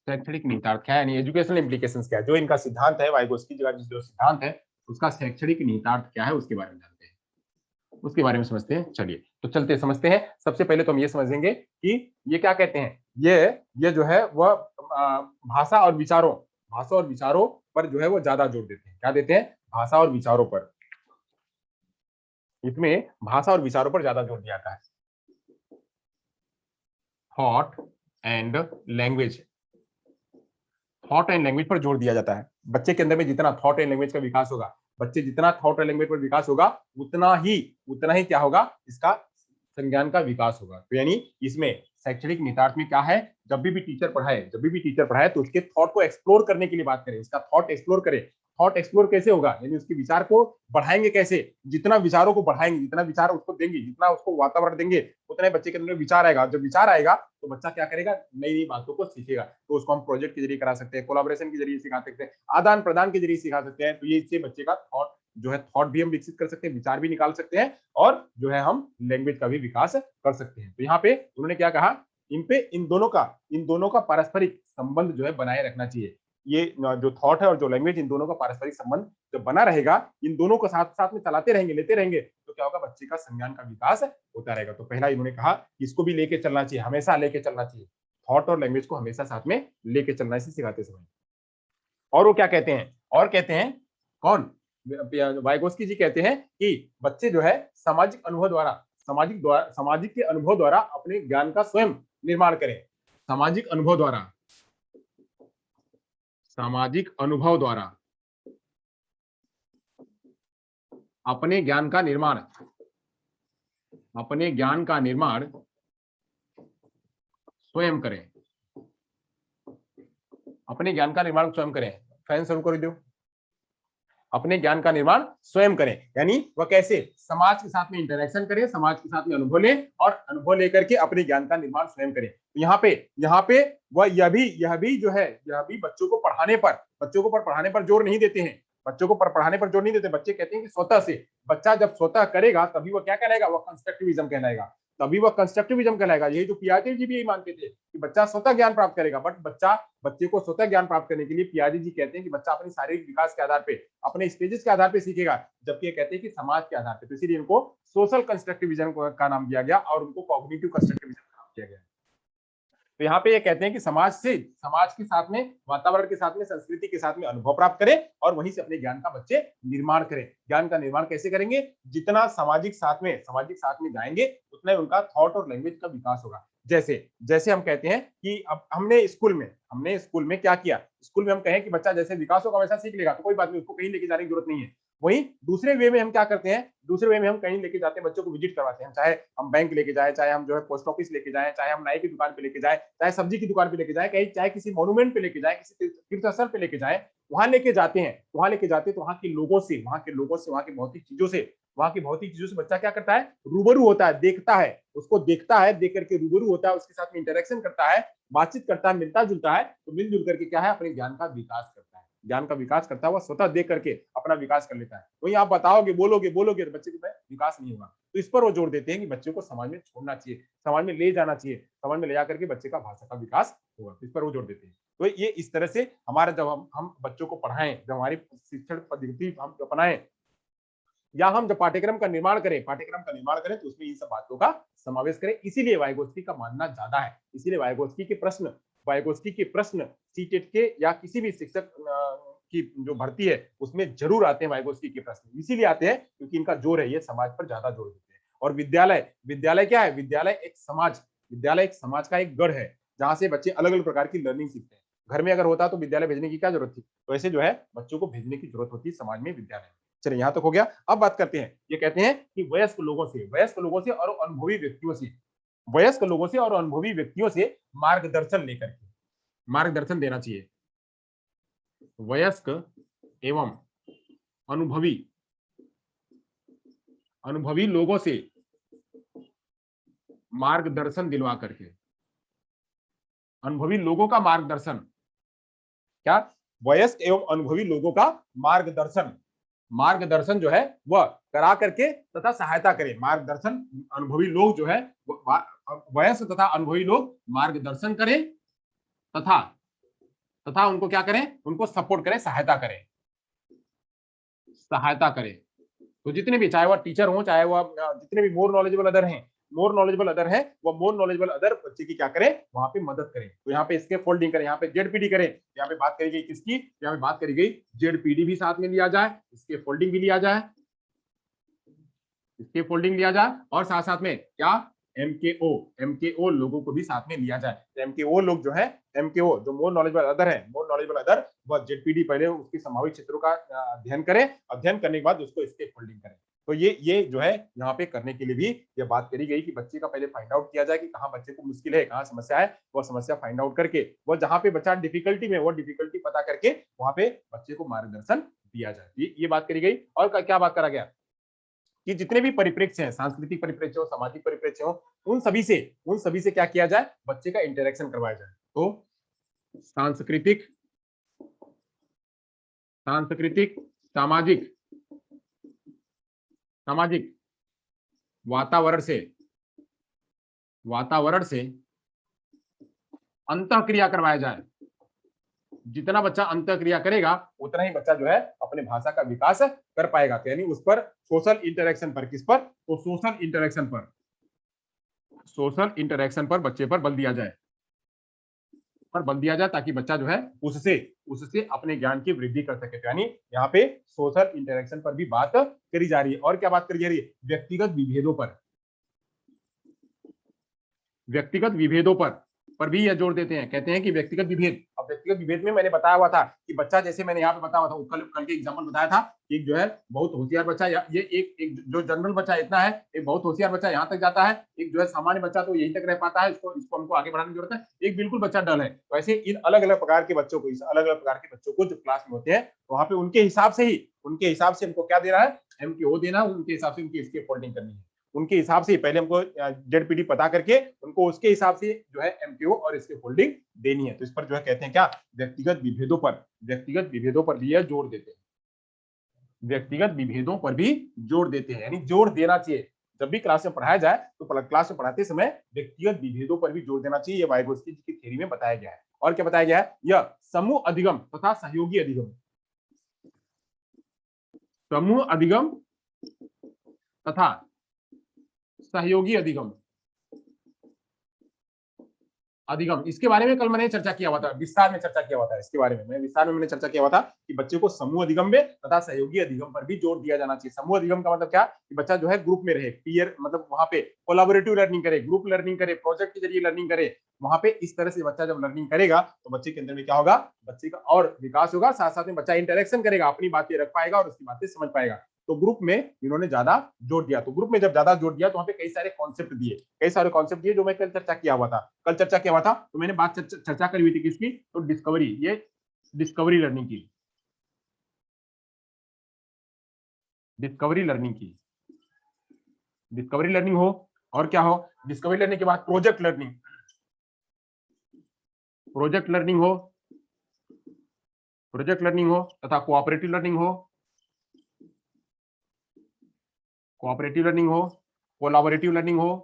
शैक्षणिक निहितार्थ क्या है, यानी एजुकेशनल इम्प्लीकेशंस क्या है, जो इनका सिद्धांत है वाइगोस्की का जो सिद्धांत है उसका शैक्षणिक निहितार्थ क्या है उसके बारे में जानते हैं, उसके बारे में समझते हैं। चलिए तो चलते समझते हैं। सबसे पहले तो हम ये समझेंगे कि ये क्या कहते हैं, ये जो है वह भाषा और विचारों पर जो है वो ज्यादा जोर देते हैं। क्या देते हैं? भाषा और विचारों पर। इसमें भाषा और विचारों पर ज्यादा जोर दिया जाता है। Thought and language, thought and language पर जोर दिया जाता है। बच्चे के अंदर में जितना थॉट एंड लैंग्वेज का विकास होगा, बच्चे जितना थॉट एंड लैंग्वेज पर विकास होगा उतना ही क्या होगा, इसका संज्ञान का विकास होगा। तो यानी इसमें शैक्षणिक निहितार्थ में क्या है, जब भी टीचर पढ़ाए तो उसके थॉट को एक्सप्लोर करने के लिए बात करें, उसका थॉट एक्सप्लोर करें। थॉट एक्सप्लोर कैसे होगा, यानी उसके विचार को बढ़ाएंगे कैसे, जितना विचारों को बढ़ाएंगे, जितना विचार उसको देंगे, जितना उसको वातावरण देंगे, उतना ही बच्चे के अंदर विचार आएगा। जब विचार आएगा तो बच्चा क्या करेगा, नई नई बातों को सीखेगा। तो उसको हम प्रोजेक्ट के जरिए करा सकते हैं, कोलैबोरेशन के जरिए सिखा सकते हैं, आदान प्रदान के जरिए सिखा सकते हैं। तो ये इससे बच्चे का थॉट भी हम विकसित कर सकते हैं, विचार भी निकाल सकते हैं, और जो है हम लैंग्वेज का भी विकास कर सकते हैं। तो यहाँ पे उन्होंने क्या कहा, इन दोनों का पारस्परिक संबंध जो है बनाए रखना चाहिए। ये जो थॉट है और जो लैंग्वेज, इन दोनों का पारस्परिक संबंध जब बना रहेगा, इन दोनों को साथ साथ में चलाते रहेंगे, लेते रहेंगे, तो क्या होगा, बच्चे का संज्ञान का विकास होता रहेगा। तो पहला इन्होंने कहा इसको भी लेके चलना चाहिए, हमेशा लेके चलना चाहिए, थॉट और लैंग्वेज को हमेशा साथ में लेके चलना, इसे सिखाते समय। और वो क्या कहते हैं, और कहते हैं कौन, वाइगोस्की जी कहते हैं कि बच्चे जो है सामाजिक के अनुभव द्वारा अपने ज्ञान का स्वयं निर्माण करें। सामाजिक अनुभव द्वारा अपने ज्ञान का निर्माण स्वयं करें। अपने ज्ञान का निर्माण स्वयं करें, फैन शुरू कर दो। अपने ज्ञान का निर्माण स्वयं करें, यानी वह कैसे, समाज के साथ में इंटरेक्शन करें, समाज के साथ में अनुभव लें, और अनुभव लेकर के अपने ज्ञान का निर्माण स्वयं करें। तो यहाँ पे वह यह भी जो है, यह भी बच्चों को पढ़ाने पर जोर नहीं देते हैं। बच्चे कहते हैं कि स्वतः से, बच्चा जब स्वतः करेगा तभी वह क्या कहलाएगा, वह कंस्ट्रक्टिविज्म कहलाएगा। यही जो पियाजे जी भी यही मानते थे कि बच्चा स्वतः ज्ञान प्राप्त करेगा। बट बच्चे को स्वतः ज्ञान प्राप्त करने के लिए पियाजे जी कहते हैं कि बच्चा अपने शारीरिक विकास के आधार पे, अपने स्टेजेस के आधार पे सीखेगा, जबकि ये कहते हैं कि समाज के आधार पे। तो इसीलिए इनको सोशल कंस्ट्रक्टिविज्म का नाम दिया गया और उनको कॉग्निटिव कंस्ट्रक्टिविज्म का नाम दिया गया। तो यहाँ पे ये कहते हैं कि समाज के साथ में, वातावरण के साथ में, संस्कृति के साथ में अनुभव प्राप्त करें, और वहीं से अपने ज्ञान का बच्चे निर्माण करें। ज्ञान का निर्माण कैसे करेंगे, जितना सामाजिक साथ में जाएंगे, उतना ही उनका थॉट और लैंग्वेज का विकास होगा। जैसे हम कहते हैं कि अब हमने स्कूल में क्या किया, स्कूल में हम कहें कि बच्चा जैसे विकास होगा वैसा सीख लेगा, तो कोई बात नहीं, उसको कहीं लेके जाने की जरूरत नहीं है। वहीं दूसरे वे में हम क्या करते हैं, हम कहीं लेके जाते हैं, बच्चों को विजिट करवाते हैं, चाहे हम बैंक लेके जाए, चाहे हम जो है पोस्ट ऑफिस लेके जाए, चाहे हम नाई की दुकान पे लेके जाए, चाहे सब्जी की दुकान पे लेके जाए, कहीं चाहे किसी मॉन्यूमेंट पे लेके जाए, किसी तीर्थ स्थल पे लेके जाए, वहां लेके जाते हैं तो वहां के लोगों से, वहां की भौतिक चीजों से बच्चा क्या करता है, रूबरू होता है, देखता है, देख करके रूबरू होता है, उसके साथ में इंटरेक्शन करता है, बातचीत करता है, मिलता जुलता है, तो मिलजुल करके क्या है, अपने ज्ञान का विकास करता है। वह स्वतः देख करके अपना विकास कर लेता है। वही आप बताओगे, बोलोगे तो बच्चे को विकास नहीं होगा। तो इस पर वो जोर देते हैं कि बच्चे को समाज में छोड़ना चाहिए, समाज में ले जाना चाहिए, समाज में ले जाकर के बच्चे का भाषा का विकास होगा। इस पर वो जोर देते हैं। तो ये इस तरह से हमारा, जब हम बच्चों को पढ़ाएं, जब हमारी शिक्षण पद्धति हम अपनाएं, या हम जब पाठ्यक्रम का निर्माण करें तो उसमें इन सब बातों का समावेश करें। इसीलिए वाइगोत्स्की का मानना ज्यादा है। इसीलिए वाइगोत्स्की के प्रश्न सीटेट के या किसी भी शिक्षक की जो भर्ती है उसमें जरूर आते हैं। वाइगोत्स्की के प्रश्न इसीलिए आते हैं क्योंकि इनका जोर है, ये समाज पर ज्यादा जोर देते हैं। और विद्यालय क्या है, विद्यालय एक समाज का एक गढ़ है, जहां से बच्चे अलग अलग प्रकार की लर्निंग सीखते हैं। घर में अगर होता तो विद्यालय भेजने की क्या जरूरत थी, तो ऐसे जो है बच्चों को भेजने की जरूरत होती है समाज में, विद्यालय। चलिए यहां तक हो गया। अब बात करते हैं, ये कहते हैं कि वयस्क लोगों से और अनुभवी व्यक्तियों से मार्गदर्शन देना चाहिए। वयस्क एवं अनुभवी लोगों से मार्गदर्शन दिलवा करके, अनुभवी लोगों का मार्गदर्शन, क्या, वयस्क एवं अनुभवी लोगों का मार्गदर्शन जो है वह करा करके तथा सहायता करें। मार्गदर्शन, अनुभवी लोग जो है, वयस्क तथा अनुभवी लोग मार्गदर्शन करें तथा तथा उनको क्या करें, उनको सपोर्ट करें, सहायता करें, सहायता करें। तो जितने भी, चाहे वो टीचर हो, चाहे वो जितने भी मोर नॉलेजेबल अदर हैं, मोर नॉलेजेबल अदर है, वो मोर नॉलेजेबल अदर बच्चे की क्या करें, वहां पे मदद करें। तो यहाँ पे इसके फोल्डिंग करें, यहाँ पे जेडपीडी करें, यहाँ पे बात करी गई किसकी, यहाँ पे बात करी गई जेडपीडी भी साथ में लिया जाए, इसके फोल्डिंग भी लिया जाए, इसके फोल्डिंग लिया जाए, और साथ साथ में क्या, एमकेओ, एमकेओ लोगों को भी साथ में लिया जाए। तो एमकेओ लोग जो है, एमकेओ जो मोर नॉलेजेबल अदर है, मोर नॉलेजेबल अदर, वह जेडपीडी पहले उसकी संभावित क्षेत्रों का अध्ययन करे, अध्ययन करने के बाद उसको इसके फोल्डिंग करे। तो ये जो है यहाँ पे करने के लिए भी ये बात करी गई कि बच्चे का पहले फाइंड आउट किया जाए कि कहाँ बच्चे को मुश्किल है, कहाँ समस्या है, वो समस्या फाइंड आउट करके, वो जहाँ पे बच्चा डिफिकल्टी में, वो डिफिकल्टी पता करके वहां पे बच्चे को मार्गदर्शन दिया जाए। ये बात करी गई। और क्या बात करा गया कि जितने भी परिप्रेक्ष्य हैं, सांस्कृतिक परिप्रेक्ष्य हो, सामाजिक परिप्रेक्ष्य हो, उन सभी से क्या किया जाए, बच्चे का इंटरेक्शन करवाया जाए। तो सांस्कृतिक, सांस्कृतिक, सामाजिक, सामाजिक वातावरण से अंतःक्रिया करवाया जाए। जितना बच्चा अंतःक्रिया करेगा उतना ही बच्चा जो है अपने भाषा का विकास कर पाएगा। तो यानी उस पर सोशल इंटरेक्शन पर, किस पर, तो सोशल इंटरेक्शन पर, सोशल इंटरेक्शन पर बच्चे पर बल दिया जाए, पर बल दिया जाए, ताकि बच्चा जो है उससे उससे अपने ज्ञान की वृद्धि कर सके। तो यानी यहाँ पे सोशल इंटरेक्शन पर भी बात करी जा रही है। और क्या बात करी जा रही है, व्यक्तिगत विभेदों पर, व्यक्तिगत विभेदों पर भी यह जोर देते हैं। कहते हैं कि व्यक्तिगत विभेद, अब व्यक्तिगत विभेद में मैंने बताया हुआ था कि बच्चा, जैसे मैंने यहाँ पे बताया हुआ था, कल के एग्जाम्पल बताया था, एक जो है बहुत होशियार बच्चा, ये एक जो जनरल बच्चा इतना है, एक बहुत होशियार बच्चा यहाँ तक जाता है, एक जो है सामान्य बच्चा तो यहीं तक रह पाता है, इसको हमको आगे बढ़ाने की जरूरत है, एक बिल्कुल बच्चा डल है। तो ऐसे इन अलग अलग प्रकार के बच्चों को, इस अलग अलग प्रकार के बच्चों को जो क्लास में होते हैं, वहां पे उनके हिसाब से हमको क्या दे रहा है, एमक्यू देना, उनके हिसाब से उनकी इसकी फोल्डिंग करनी है। उनके हिसाब से पहले हमको जेडपीडी पता करके उनको उसके हिसाब से जो है एमपीओ और इसके फोल्डिंग देनी है। तो इस पर जो है कहते हैं क्या, व्यक्तिगत विभेदों पर, व्यक्तिगत विभेदों पर भी जोर देते हैं, व्यक्तिगत विभेदों पर भी जोर देते हैं, यानी जोर देना चाहिए। जब भी क्लास में पढ़ाया जाए तो क्लास में पढ़ाते समय व्यक्तिगत विभेदों पर भी जोर देना चाहिए। ये वाइगोत्स्की की थ्योरी में बताया गया है। और क्या बताया गया है, यह समूह अधिगम तथा सहयोगी अधिगम, समूह अधिगम तथा सहयोगी अधिगम, अधिगम, इसके बारे में कल मैंने चर्चा किया हुआ था, विस्तार में चर्चा किया हुआ था। इसके बारे में मैं विस्तार में मैंने चर्चा किया हुआ था कि बच्चे को समूह अधिगम में तथा सहयोगी अधिगम पर भी जोर दिया जाना चाहिए। समूह अधिगम का मतलब क्या, कि बच्चा जो है ग्रुप में रहे, पीयर मतलब वहां पे कोलैबोरेटिव लर्निंग करे, ग्रुप लर्निंग करे, प्रोजेक्ट के जरिए लर्निंग करे। वहां पे इस तरह से बच्चा जब लर्निंग करेगा तो बच्चे के अंदर में क्या होगा, बच्चे का और विकास होगा, साथ साथ में बच्चा इंटरेक्शन करेगा, अपनी बातें रख पाएगा और उसकी बातें समझ पाएगा। तो ग्रुप में इन्होंने ज्यादा जोर दिया। तो ग्रुप में जब ज्यादा जोर दिया तो वहां पे कई सारे कॉन्सेप्ट दिए, कई सारे कॉन्सेप्ट दिए जो मैं कल चर्चा किया हुआ था। कल चर्चा किया हुआ था तो मैंने बात चर्चा करी हुई थी किसकी, तो डिस्कवरी, ये डिस्कवरी लर्निंग की, डिस्कवरी लर्निंग की, डिस्कवरी लर्निंग हो, और क्या हो, डिस्कवरी लर्निंग के बाद प्रोजेक्ट लर्निंग, प्रोजेक्ट लर्निंग हो, प्रोजेक्ट लर्निंग हो तथा कोऑपरेटिव लर्निंग हो, कोऑपरेटिव लर्निंग हो, कोलैबोरेटिव लर्निंग हो,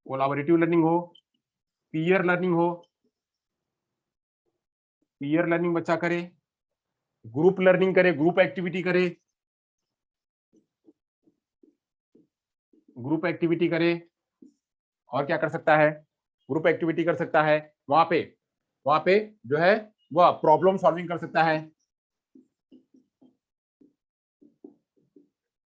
कोलैबोरेटिव लर्निंग हो, पीयर लर्निंग हो, पीयर लर्निंग बच्चा करे, ग्रुप लर्निंग करे, ग्रुप एक्टिविटी करे, ग्रुप एक्टिविटी करे, और क्या कर सकता है, ग्रुप एक्टिविटी कर सकता है। वहां पे जो है वह प्रॉब्लम सॉल्विंग कर सकता है,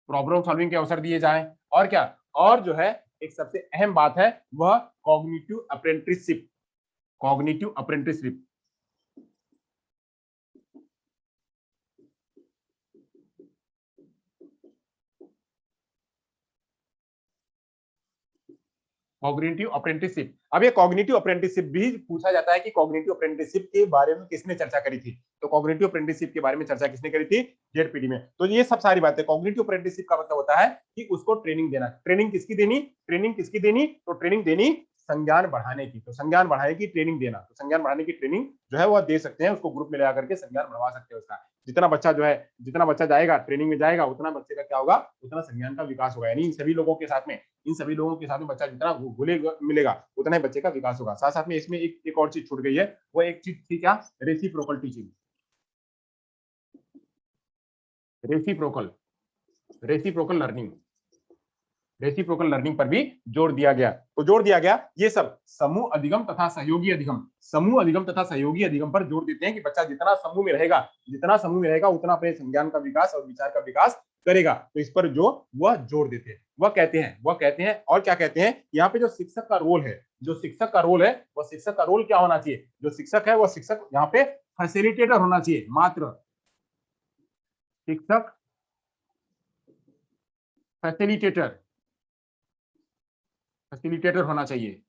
प्रॉब्लम सॉल्विंग के अवसर दिए जाए। और क्या, और जो है एक सबसे अहम बात है वह cognitive apprenticeship, cognitive apprenticeship, cognitive apprenticeship. अब ये कॉग्निटिव अप्रेंटिसशिप भी पूछा जाता है कि कॉग्निटिव अप्रेंटिसशिप के बारे में किसने चर्चा करी थी, तो कॉग्निटिव अप्रेंटिसशिप के बारे में चर्चा किसने करी थी, जेडपीडी में। तो ये सब सारी बातें, कॉग्निटिव अप्रेंटिसशिप का मतलब होता है कि उसको ट्रेनिंग देना। ट्रेनिंग किसकी देनी, ट्रेनिंग किसकी देनी, तो ट्रेनिंग देनी संज्ञान बढ़ाने की। तो संज्ञान बढ़ाने की ट्रेनिंग देना, तो संज्ञान बढ़ाने की ट्रेनिंग जो है वो दे सकते हैं, उसको ग्रुप में लगा करके संज्ञान बढ़वा सकते हैं उसका। जितना बच्चा जो है, जितना बच्चा जाएगा ट्रेनिंग में जाएगा, उतना बच्चे का क्या होगा, उतना संज्ञान का विकास होगा। यानी इन सभी लोगों के साथ में, इन सभी लोगों के साथ में बच्चा जितना घुले मिलेगा उतना ही बच्चे का विकास होगा। साथ साथ में इसमें एक और चीज छूट गई है, वो एक चीज थी क्या, reciprocal teaching. Reciprocal, reciprocal learning, reciprocal learning पर भी जोर दिया गया। तो जोर दिया गया ये सब समूह अधिगम तथा सहयोगी अधिगम, समूह अधिगम तथा सहयोगी अधिगम पर जोर देते हैं कि बच्चा जितना समूह में रहेगा, जितना समूह में रहेगा उतना अपने संज्ञान का विकास और विचार का विकास करेगा। तो इस पर जो वह जोर देते हैं, वह कहते हैं और क्या कहते हैं, यहाँ पे जो शिक्षक का रोल है, जो शिक्षक का रोल है, वह शिक्षक का रोल क्या होना चाहिए, जो शिक्षक है वह शिक्षक यहाँ पे फैसिलिटेटर होना चाहिए, मात्र शिक्षक फैसिलिटेटर, फैसिलिटेटर होना चाहिए।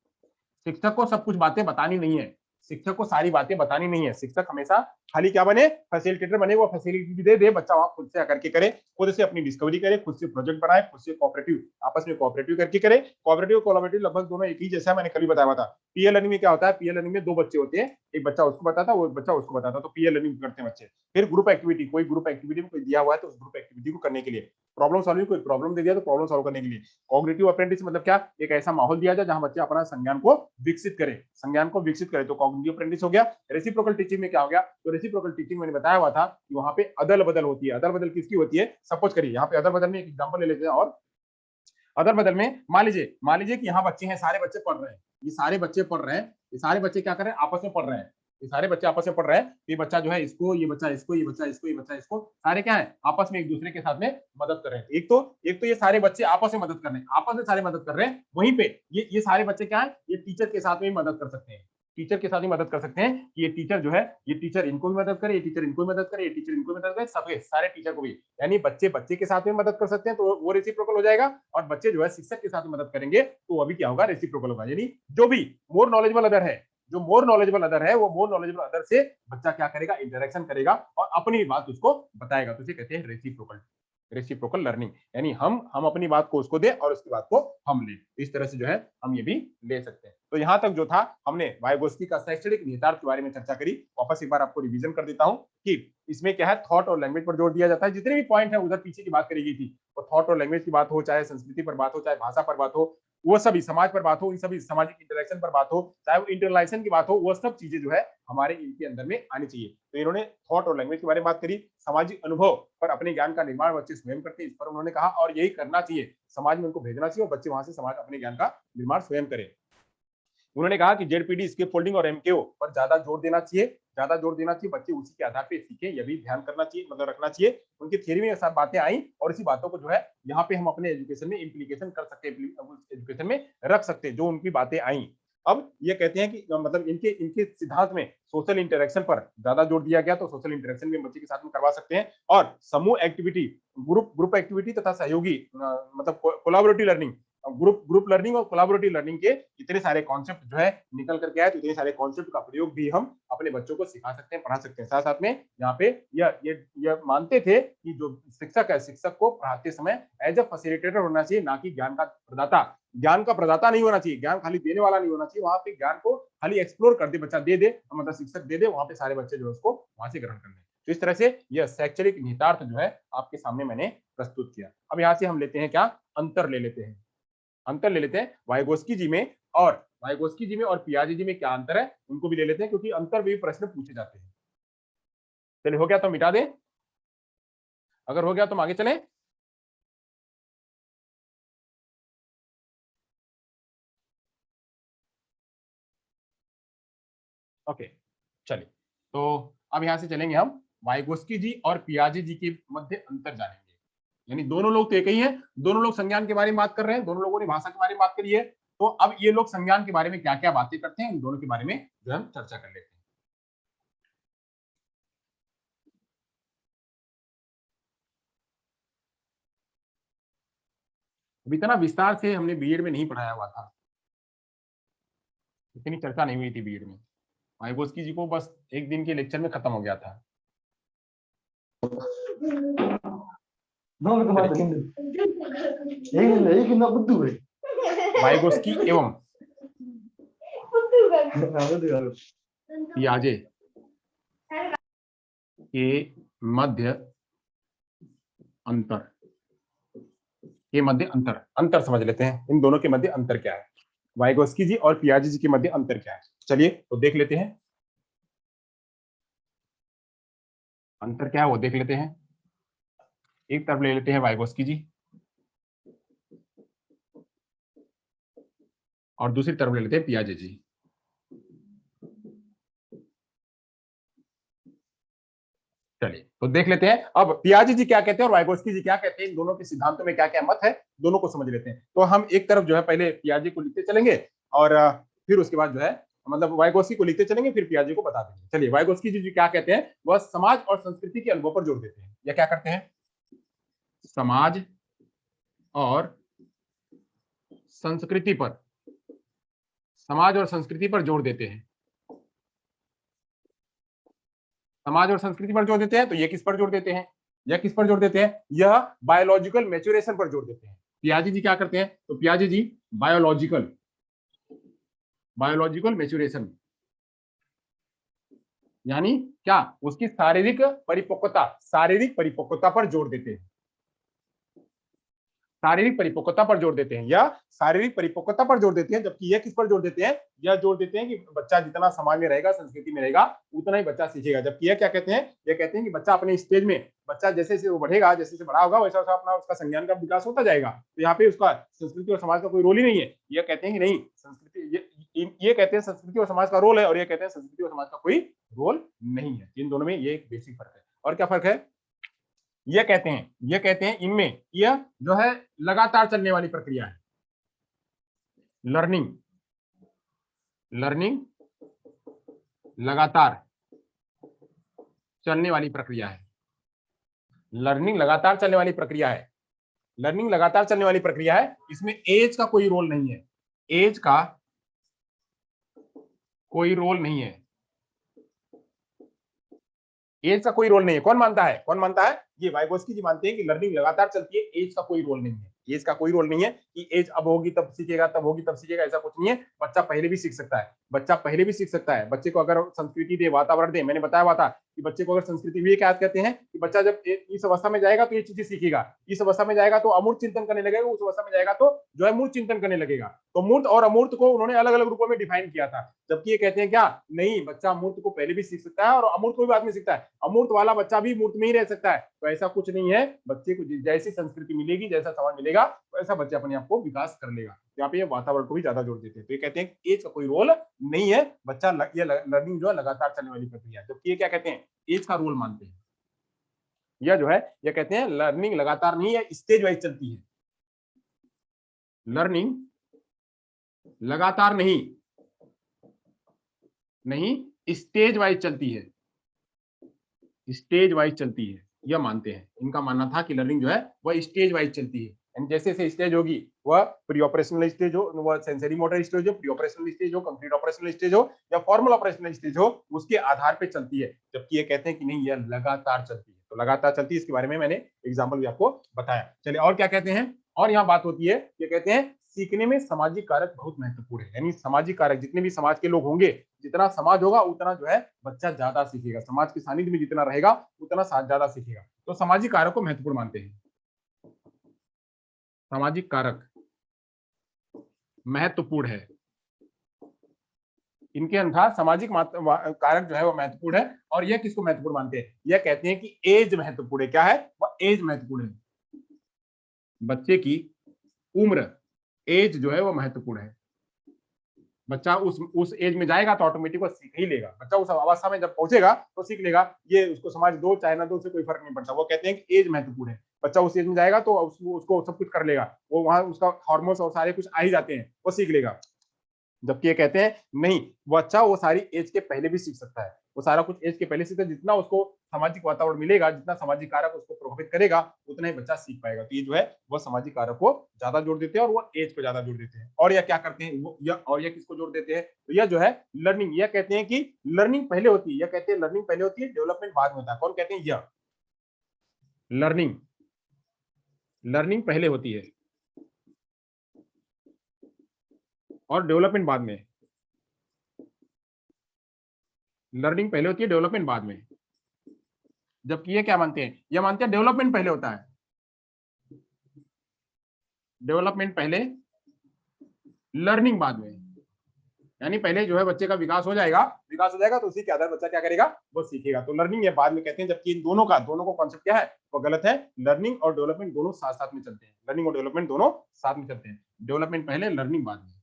शिक्षक को सब कुछ बातें बतानी नहीं है, शिक्षक को सारी बातें बतानी नहीं है, शिक्षक हमेशा खाली क्या बने, फैसिलिटेटर बने। वो फैसिलिटी दे बच्चा वहां खुद से आकर के करे, खुद से अपनी डिस्कवरी करे, खुद से प्रोजेक्ट बनाए, खुद से कोऑपरेटिव, आपस में कोऑपरेटिव करके करे। कोऑपरेटिव कोलैबोरेटिव लगभग दोनों एक ही जैसा, मैंने कल बताया था। पीएल लर्निंग में क्या होता है, पीएल लर्निंग में दो बच्चे होते हैं, एक बच्चा उसको बताता है, वो बच्चा उसको बताता है, तो पीएल लर्निंग करते हैं बच्चे। फिर ग्रुप एक्टिविटी, कोई ग्रुप एक्टिविटी में कोई दिया हुआ है तो उस ग्रुप एक्टिविटी को करने के लिए, प्रॉब्लम सॉल्विंग, कोई प्रॉब्लम दे दिया तो प्रॉब्लम सॉल्व करने के लिए। कॉग्निटिव अप्रेंटिस मतलब क्या, एक ऐसा माहौल दिया जाए जहां बच्चे अपना संज्ञान को विकसित करें, संज्ञान को विकसित करें, तो कॉग्निटिव अप्रेंटिस हो गया। रेसिप्रोकल टीचिंग में क्या हो गया, तो रेसिप्रोकल टीचिंग मैंने बताया हुआ था कि वहां पे अदल बदल होती है। अदल बदल किसकी होती है, सपोज करिए यहाँ पे अदल बदल में एक एग्जांपल ले लेते हैं। और अदल बदल में मान लीजिए कि यहाँ बच्चे हैं, सारे बच्चे पढ़ रहे हैं, ये सारे बच्चे पढ़ रहे हैं, ये सारे बच्चे क्या कर रहे हैं, आपस में पढ़ रहे हैं, ये सारे बच्चे आपस में पढ़ रहे हैं। ये बच्चा जो है इसको, ये बच्चा इसको, ये बच्चा इसको, ये बच्चा इसको, सारे क्या है, आपस में एक दूसरे के साथ में मदद कर रहे हैं। एक तो ये सारे बच्चे आपस में मदद कर रहे हैं, आपस में सारे मदद कर रहे हैं। वहीं पे ये सारे बच्चे क्या है, ये टीचर के साथ में मदद कर सकते हैं, टीचर के साथ ही मदद कर सकते हैं कि ये टीचर जो है, ये टीचर इनको भी मदद करे, ये टीचर इनको भी मदद करे, ये टीचर इनको भी मदद करे, सबके सारे टीचर को भी। यानी बच्चे बच्चे के साथ में मदद कर सकते हैं, तो वो रेसिप्रोकल हो जाएगा। और बच्चे जो है शिक्षक के साथ में मदद करेंगे तो वो भी क्या होगा, रेसिप्रोकल होगा। यानी जो भी मोर नॉलेजेबल अदर है, जो मोर नॉलेजेबल अदर है, वो मोर नॉलेजेबल अदर से बच्चा क्या करेगा, इंटरेक्शन करेगा और अपनी बात उसको बताएगा। तो इसे कहते हैं रेसिप्रोकल, रेसिप्रोकल लर्निंग। यानी हम अपनी बात को उसको दे और उसकी बात को हम ले, इस तरह से जो है हम ये भी ले सकते हैं। तो यहां तक जो था हमने वाइगोत्स्की का शैक्षणिक निहितार्थ के बारे में चर्चा करी। वापस एक बार आपको रिवीजन कर देता हूं कि इसमें क्या है, थॉट और लैंग्वेज पर जोर दिया जाता है। जितने भी पॉइंट है उधर पीछे की बात करी गई थी, वो थॉट और लैंग्वेज की बात हो, चाहे संस्कृति पर बात हो, चाहे भाषा पर बात हो, वो सभी समाज पर बात हो, इन सभी सामाजिक इंटरेक्शन पर बात हो, चाहे वो इंटरलाइजेशन की बात हो, वो सब चीजें जो है हमारे इनके अंदर में आनी चाहिए। तो इन्होंने थॉट और लैंग्वेज के बारे में बात करी, सामाजिक अनुभव पर अपने ज्ञान का निर्माण बच्चे स्वयं करते हैं, इस पर उन्होंने कहा और यही करना चाहिए, समाज में उनको भेजना चाहिए और बच्चे वहां से समाज अपने ज्ञान का निर्माण स्वयं करें। उन्होंने कहा कि जेडपीडी, स्किप फोल्डिंग और एमकेओ पर ज्यादा जोर देना चाहिए, ज्यादा जोर देना चाहिए, बच्चे उसी के आधार पे सीखें, ये भी ध्यान करना चाहिए, मतलब रखना चाहिए। उनकी थ्योरी में सब बातें आई और इसी बातों को जो है यहाँ पे हम अपने एजुकेशन में इम्प्लीकेशन कर सकते हैं, एजुकेशन में रख सकते हैं जो उनकी बातें आई। अब ये कहते हैं कि मतलब इनके इनके सिद्धांत में सोशल इंटरेक्शन पर ज्यादा जोर दिया गया, तो सोशल इंटरेक्शन भी बच्चे के साथ में करवा सकते हैं। और समूह एक्टिविटी, ग्रुप एक्टिविटी तथा सहयोगी मतलब कोलैबोरेटिव लर्निंग, ग्रुप लर्निंग और कोलैबोरेटिव लर्निंग के इतने सारे कॉन्सेप्ट जो है निकल करके आए, तो इतने सारे कॉन्सेप्ट का प्रयोग भी हम अपने बच्चों को सिखा सकते हैं, पढ़ा सकते हैं। साथ साथ में यहाँ पे यह मानते थे कि जो शिक्षक है, शिक्षक को पढ़ाते समय एज ए फैसिलिटेटर होना चाहिए, ना कि ज्ञान का प्रदाता। ज्ञान का प्रदाता नहीं होना चाहिए, ज्ञान खाली देने वाला नहीं होना चाहिए, वहां पे ज्ञान को खाली एक्सप्लोर कर दे, बच्चा दे मतलब शिक्षक दे दे, वहां पे सारे बच्चे जो है उसको वहां से ग्रहण कर ले। तो इस तरह से यह शैक्षणिक निहितार्थ जो है आपके सामने मैंने प्रस्तुत किया। अब यहाँ से हम लेते हैं क्या, अंतर ले लेते हैं, अंतर ले लेते हैं वाइगोत्स्की जी में, और वाइगोत्स्की जी में और पियाजे जी में क्या अंतर है उनको भी ले लेते हैं, क्योंकि अंतर भी प्रश्न पूछे जाते हैं। चलिए, हो गया तो मिटा दें, अगर हो गया तो आगे चलें। ओके, चलिए, तो अब यहां से चलेंगे हम वाइगोत्स्की जी और पियाजे जी के मध्य अंतर जानेंगे। यानी दोनों लोग तो एक ही हैं, दोनों लोग संज्ञान के बारे में बात कर रहे हैं, दोनों लोगों ने भाषा के बारे में बात करी है। तो अब ये लोग संज्ञान के बारे में क्या क्या बातें करते हैं, इन दोनों के बारे में जो हम चर्चा कर लेते हैं। अब इतना विस्तार से हमने बीएड में नहीं पढ़ाया हुआ था, इतनी चर्चा नहीं हुई थी बीएड में। वाइगोत्स्की जी को बस एक दिन के लेक्चर में खत्म हो गया था। वाइगोत्स्की एवं पियाजे के मध्य अंतर, के मध्य अंतर, अंतर समझ लेते हैं इन दोनों के मध्य अंतर क्या है, वाइगोस्की जी और पियाजे जी के मध्य अंतर क्या है। चलिए तो देख लेते हैं अंतर क्या है, वो देख लेते हैं। एक तरफ ले लेते हैं वाइगोस्की जी और दूसरी तरफ ले लेते हैं पियाजे जी। चलिए तो देख लेते हैं अब पियाजे जी क्या कहते हैं और वाइगोस्की जी क्या कहते हैं, इन दोनों के सिद्धांतों में क्या क्या मत है, दोनों को समझ लेते हैं। तो हम एक तरफ जो है पहले पियाजे को लिखते चलेंगे और फिर उसके बाद जो है मतलब वाइगोस्की को लिखते चलेंगे, फिर पियाजे को बता देंगे। चलिए वाइगोस्की जी क्या कहते हैं, वह समाज और संस्कृति के अनुभव पर जोर देते हैं। या क्या करते हैं, समाज और संस्कृति पर, समाज और संस्कृति पर जोर देते हैं। समाज और संस्कृति पर जोर देते हैं, तो ये किस पर जोर देते हैं, यह किस पर जोर देते हैं, यह बायोलॉजिकल मैच्योरेशन पर जोर देते हैं। पियाजे जी क्या करते हैं, तो पियाजे जी बायोलॉजिकल, बायोलॉजिकल मैच्योरेशन यानी क्या, उसकी शारीरिक परिपक्वता, शारीरिक परिपक्वता पर जोर देते हैं, शारीरिक परिपक्वता पर जोर देते हैं या शारीरिक परिपक्वता पर जोर देते हैं। जबकि यह किस पर जोर देते हैं, यह जोर देते हैं कि बच्चा जितना समाज में रहेगा, संस्कृति में रहेगा, उतना ही बच्चा सीखेगा। जबकि यह क्या कहते हैं, यह कहते हैं कि बच्चा अपने स्टेज में, बच्चा जैसे जैसे वो बढ़ेगा, जैसे जैसे बड़ा होगा वैसा वैसा अपना उसका संज्ञान का विकास होता जाएगा। तो यहाँ पे उसका संस्कृति और समाज का कोई रोल ही नहीं है। यह कहते हैं कि नहीं, संस्कृति ये कहते हैं संस्कृति और समाज का रोल है, और ये कहते हैं संस्कृति और समाज का कोई रोल नहीं है। इन दोनों में ये एक बेसिक फर्क है। और क्या फर्क है, ये कहते हैं इनमें यह जो है लगातार चलने वाली प्रक्रिया है, लर्निंग, लर्निंग लगातार चलने वाली प्रक्रिया है, लर्निंग लगातार चलने वाली प्रक्रिया है, लर्निंग लगातार चलने वाली प्रक्रिया है। इसमें एज का कोई रोल नहीं है, एज का कोई रोल नहीं है, एज का कोई रोल नहीं है। कौन मानता है, कौन मानता है, ये वाइगोस्की जी मानते हैं कि लर्निंग लगातार चलती है, एज का कोई रोल नहीं है, एज का कोई रोल नहीं है कि एज अब होगी तब सीखेगा, तब होगी तब सीखेगा, ऐसा कुछ नहीं है। बच्चा पहले भी सीख सकता है, बच्चा पहले भी सीख सकता है। बच्चे को अगर संस्कृति दे, वातावरण दे, मैंने बताया हुआ था कि बच्चे को अगर संस्कृति भी क्या कहते हैं कि बच्चा जब इस अवस्था में जाएगा तो ये चीजें सीखेगा, इस अवस्था में जाएगा तो अमूर्त चिंतन करने लगेगा, उस अवस्था में जाएगा तो जो है मूर्त चिंतन करने लगेगा। तो मूर्त और अमूर्त को उन्होंने अलग अलग रूपों में डिफाइन किया था। जबकि ये कहते हैं क्या, नहीं, बच्चा अमूर्त को पहले भी सीख सकता है और अमूर्त को भी बाद में सीखता है, अमूर्त वाला बच्चा भी मूर्त में ही रह सकता है। तो ऐसा कुछ नहीं है, बच्चे को जैसी संस्कृति मिलेगी, जैसा समाज मिलेगा, वैसा बच्चा अपने आप को विकास कर लेगा। यहाँ पे ये वातावरण को भी ज्यादा जोड़ देते हैं। तो ये कहते हैं एज का कोई रोल नहीं है, बच्चा ये लर्निंग जो है लगातार चलने वाली प्रक्रिया है। जबकि ये क्या कहते हैं, एज का रोल मानते हैं। यह जो है, ये कहते हैं लर्निंग लगातार नहीं है, स्टेज वाइज चलती है, लर्निंग लगातार नहीं, नहीं स्टेज वाइज चलती है, स्टेज वाइज चलती है, यह मानते हैं। इनका मानना था कि लर्निंग जो है वह स्टेज वाइज चलती है, यानी जैसे जैसे स्टेज होगी, वह प्री ऑपरेशनल स्टेज हो, वह सेंसरी मोटर स्टेज हो, प्री ऑपरेशनल स्टेज हो, कंप्लीट ऑपरेशनल स्टेज हो या फॉर्मल ऑपरेशनल स्टेज हो, उसके आधार पर चलती है। जबकि ये कहते हैं कि नहीं, यह लगातार चलती है। तो लगातार चलती है, इसके बारे में मैंने एग्जाम्पल भी आपको बताया। चलिए और क्या कहते हैं, और यहाँ बात होती है, ये कहते हैं सीखने में सामाजिक कारक बहुत महत्वपूर्ण है। यानी सामाजिक कारक, जितने भी समाज के लोग होंगे, जितना समाज होगा उतना जो है बच्चा ज्यादा सीखेगा, समाज के सानिध्य में जितना रहेगा उतना ज्यादा सीखेगा। तो सामाजिक कारक को महत्वपूर्ण मानते हैं, सामाजिक कारक महत्वपूर्ण है, इनके अनुसार सामाजिक कारक जो है वो महत्वपूर्ण है। और यह किसको महत्वपूर्ण मानते हैं, यह कहते हैं कि एज महत्वपूर्ण है। क्या है, वह एज महत्वपूर्ण है, बच्चे की उम्र, एज जो है वो महत्वपूर्ण है। बच्चा उस एज में जाएगा तो ऑटोमेटिक वो सीख ही लेगा, बच्चा उस अवस्था में जब पहुंचेगा तो सीख लेगा। ये उसको समाज दो चाहे ना दो, से कोई फर्क नहीं पड़ता। वो कहते हैं कि एज महत्वपूर्ण है, बच्चा उस एज में जाएगा तो उसको सब कुछ कर लेगा, वो वहां उसका हार्मोन्स और सारे कुछ आ ही जाते हैं, वो सीख लेगा। जबकि ये कहते हैं नहीं, वो अच्छा वो सारी एज के पहले भी सीख सकता है, वो सारा कुछ एज के पहले सीखता है। जितना उसको सामाजिक वातावरण मिलेगा, जितना सामाजिक कारक उसको प्रभावित करेगा, उतना ही बच्चा सीख पाएगा। तो ये जो है वो सामाजिक कारक को ज्यादा जोड़ देते हैं और वो एज को ज्यादा जोड़ देते हैं। और यह क्या करते हैं, वो और यह किसको जोड़ देते हैं, तो यह जो है लर्निंग, यह कहते हैं कि लर्निंग पहले होती है, यह कहते हैं लर्निंग पहले होती है, डेवलपमेंट बाद में होता है। कौन कहते हैं, यह लर्निंग, लर्निंग पहले होती है और डेवलपमेंट बाद में, लर्निंग पहले होती है, डेवलपमेंट बाद में। जबकि ये क्या मानते हैं, ये मानते हैं डेवलपमेंट पहले होता है, डेवलपमेंट पहले, लर्निंग बाद में। यानी पहले जो है बच्चे का विकास हो जाएगा, विकास हो जाएगा तो उसी के आधार बच्चा क्या करेगा, वो सीखेगा, तो लर्निंग ये बाद में कहते हैं। जबकि इन दोनों का, दोनों को कॉन्सेप्ट क्या है, वो गलत है। लर्निंग और डेवलपमेंट दोनों साथ साथ में चलते हैं, लर्निंग और डेवलपमेंट दोनों साथ में चलते हैं, डेवलपमेंट पहले, लर्निंग बाद में।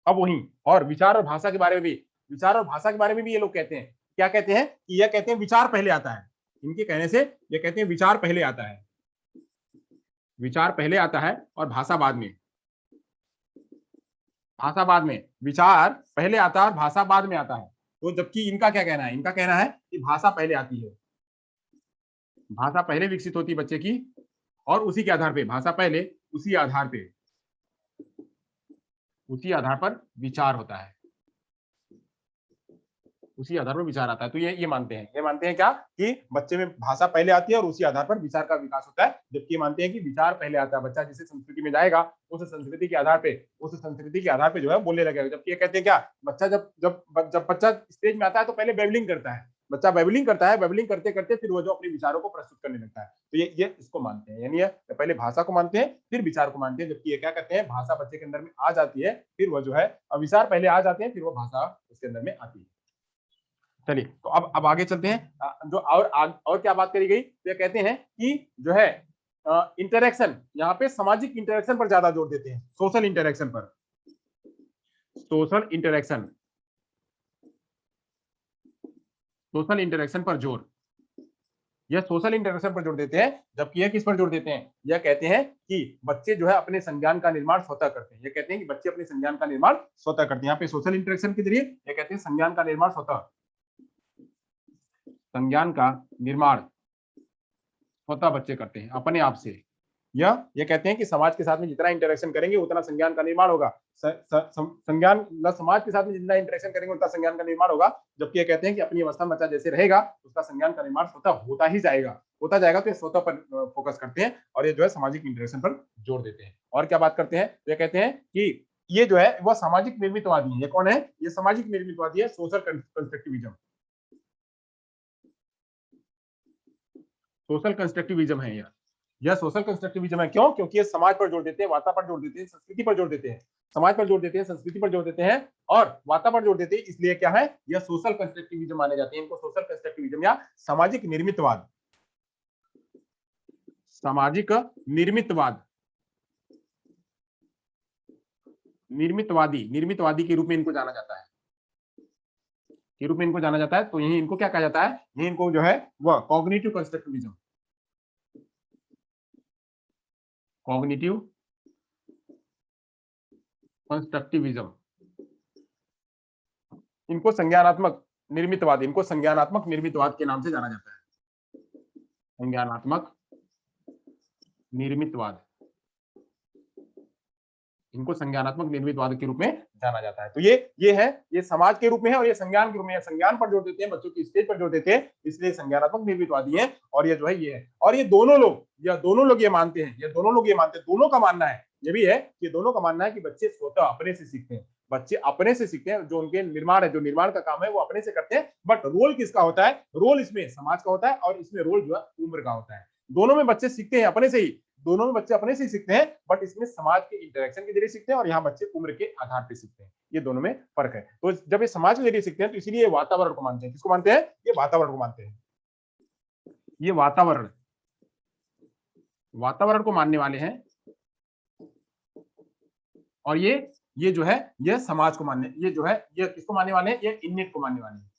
अब वही, और विचार और भाषा के बारे में भी, विचार और भाषा के बारे में भी ये लोग कहते हैं, क्या कहते हैं कि ये कहते हैं विचार पहले आता है, इनके कहने से ये कहते हैं विचार पहले आता है, विचार पहले आता है और भाषा बाद में, भाषा बाद में, विचार पहले आता है और भाषा बाद में आता है। तो जबकि इनका क्या कहना है, इनका कहना है कि भाषा पहले आती है, भाषा पहले विकसित होती है बच्चे की, और उसी के आधार पे, भाषा पहले, उसी आधार पे, उसी आधार पर विचार होता है, उसी आधार पर विचार आता है। तो ये मानते हैं, ये मानते हैं क्या कि बच्चे में भाषा पहले आती है और उसी आधार पर विचार का विकास होता है। जबकि ये मानते हैं कि विचार पहले आता है, बच्चा जिस संस्कृति में जाएगा उस संस्कृति के आधार पे, उस संस्कृति के आधार पे जो है बोलने लगेगा। जबकि ये कहते हैं क्या, बच्चा जब जब जब बच्चा स्टेज में आता है तो पहले बेबलिंग करता है, बच्चा बेबलिंग करता है, बेबलिंग करते करते फिर वो जो अपने विचारों को प्रस्तुत करने लगता है। तो ये इसको मानते हैं, यानी ये पहले भाषा को मानते हैं फिर विचार को मानते हैं। जबकि ये क्या कहते हैं, भाषा बच्चे के अंदर में आ जाती है, फिर वो जो है विचार पहले आ जाते हैं, फिर वो भाषा उसके अंदर में आती है। चलिए, तो अब आगे चलते हैं। जो और क्या बात करी गई, तो ये कहते हैं कि जो है इंटरेक्शन, यहाँ पे सामाजिक इंटरेक्शन पर ज्यादा जोर देते हैं, सोशल इंटरेक्शन पर, सोशल इंटरेक्शन, सोशल इंटरेक्शन पर जोर, यह सोशल इंटरेक्शन पर जोर देते हैं। जबकि यह किस पर जोर देते हैं, यह कहते हैं कि बच्चे जो है अपने संज्ञान का निर्माण स्वतः करते हैं, ये कहते हैं कि बच्चे अपने संज्ञान का निर्माण स्वतः करते हैं। यहाँ पे सोशल इंटरेक्शन के जरिए ये कहते हैं संज्ञान का निर्माण स्वतः, संज्ञान का निर्माण स्वतः बच्चे करते हैं अपने आप से। ये कहते हैं कि समाज के साथ में जितना इंटरेक्शन करेंगे उतना संज्ञान का निर्माण होगा, संज्ञान समाज के साथ में जितना इंटरेक्शन करेंगे उतना संज्ञान का निर्माण होगा। जबकि ये कहते हैं कि अपनी अवस्था में बच्चा जैसे रहेगा उसका संज्ञान का निर्माण स्वतः होता ही जाएगा, होता जाएगा। तो ये स्वतः पर फोकस करते हैं और ये जो है सामाजिक इंटरेक्शन पर जोर देते हैं। और क्या बात करते हैं, ये कहते हैं कि ये जो है वह सामाजिक निर्मितवादी है। ये कौन है, ये सामाजिक निर्मितवादी है, सोशल कंस्ट्रक्टिविज्म, सोशल कंस्ट्रक्टिविज्म है यह सोशल कंस्ट्रक्टिविज्म है। क्यों, क्योंकि ये समाज पर जोर देते हैं, वार्ता पर जोर देते हैं, संस्कृति पर जोर देते हैं, समाज पर जोर देते हैं, संस्कृति पर जोर देते हैं और वार्ता पर जोर देते हैं। इसलिए क्या है, यह सोशल कंस्ट्रक्टिविज्म माने जाते हैं। इनको सोशल कंस्ट्रक्टिविज्म या सामाजिक निर्मितवाद, सामाजिक निर्मितवाद, निर्मितवादी के रूप में इनको जाना जाता है, के रूप में इनको जाना जाता है। तो यही इनको क्या कहा जाता है, यही इनको जो है वह कॉग्निटिव कंस्ट्रक्टिविज्म, कॉग्निटिव कंस्ट्रक्टिविज्म, इनको संज्ञानात्मक निर्मितवाद, इनको संज्ञानात्मक निर्मितवाद के नाम से जाना जाता है, संज्ञानात्मक निर्मितवाद, इनको संज्ञानात्मक निर्मितवाद के रूप में जाना जाता है। तो ये है, ये समाज के रूप में है और ये संज्ञान के रूप में है। संज्ञान पर जोर देते हैं, बच्चों की स्टेज पर जोर देते हैं, इसलिए संज्ञानात्मक निर्मितवादी है। और ये जो है ये है, और ये दोनों लोग ये मानते हैं, ये दोनों लोग ये मानते हैं, दोनों का मानना है ये भी है, कि दोनों का मानना है कि बच्चे स्वतः अपने से सीखते हैं, बच्चे अपने से सीखते हैं। जो उनके निर्माण है, जो निर्माण का काम है वो अपने से करते हैं। बट रोल किसका होता है, रोल इसमें समाज का होता है और इसमें रोल जो है उम्र का होता है। दोनों में बच्चे सीखते हैं अपने से ही, दोनों में बच्चे अपने से सीखते हैं, बट इसमें समाज के इंटरेक्शन के जरिए सीखते हैं और यहाँ बच्चे उम्र के आधार पर सीखते हैं। ये दोनों में फर्क है। तो जब ये समाज के जरिए सीखते हैं तो इसीलिए वातावरण को मानते हैं। किसको मानते हैं, ये वातावरण को मानते हैं। ये वातावरण, वातावरण को मानने वाले हैं। और ये जो है ये समाज को मानने, ये जो है ये किसको मानने वाले हैं, ये इन्नेट को मानने वाले हैं।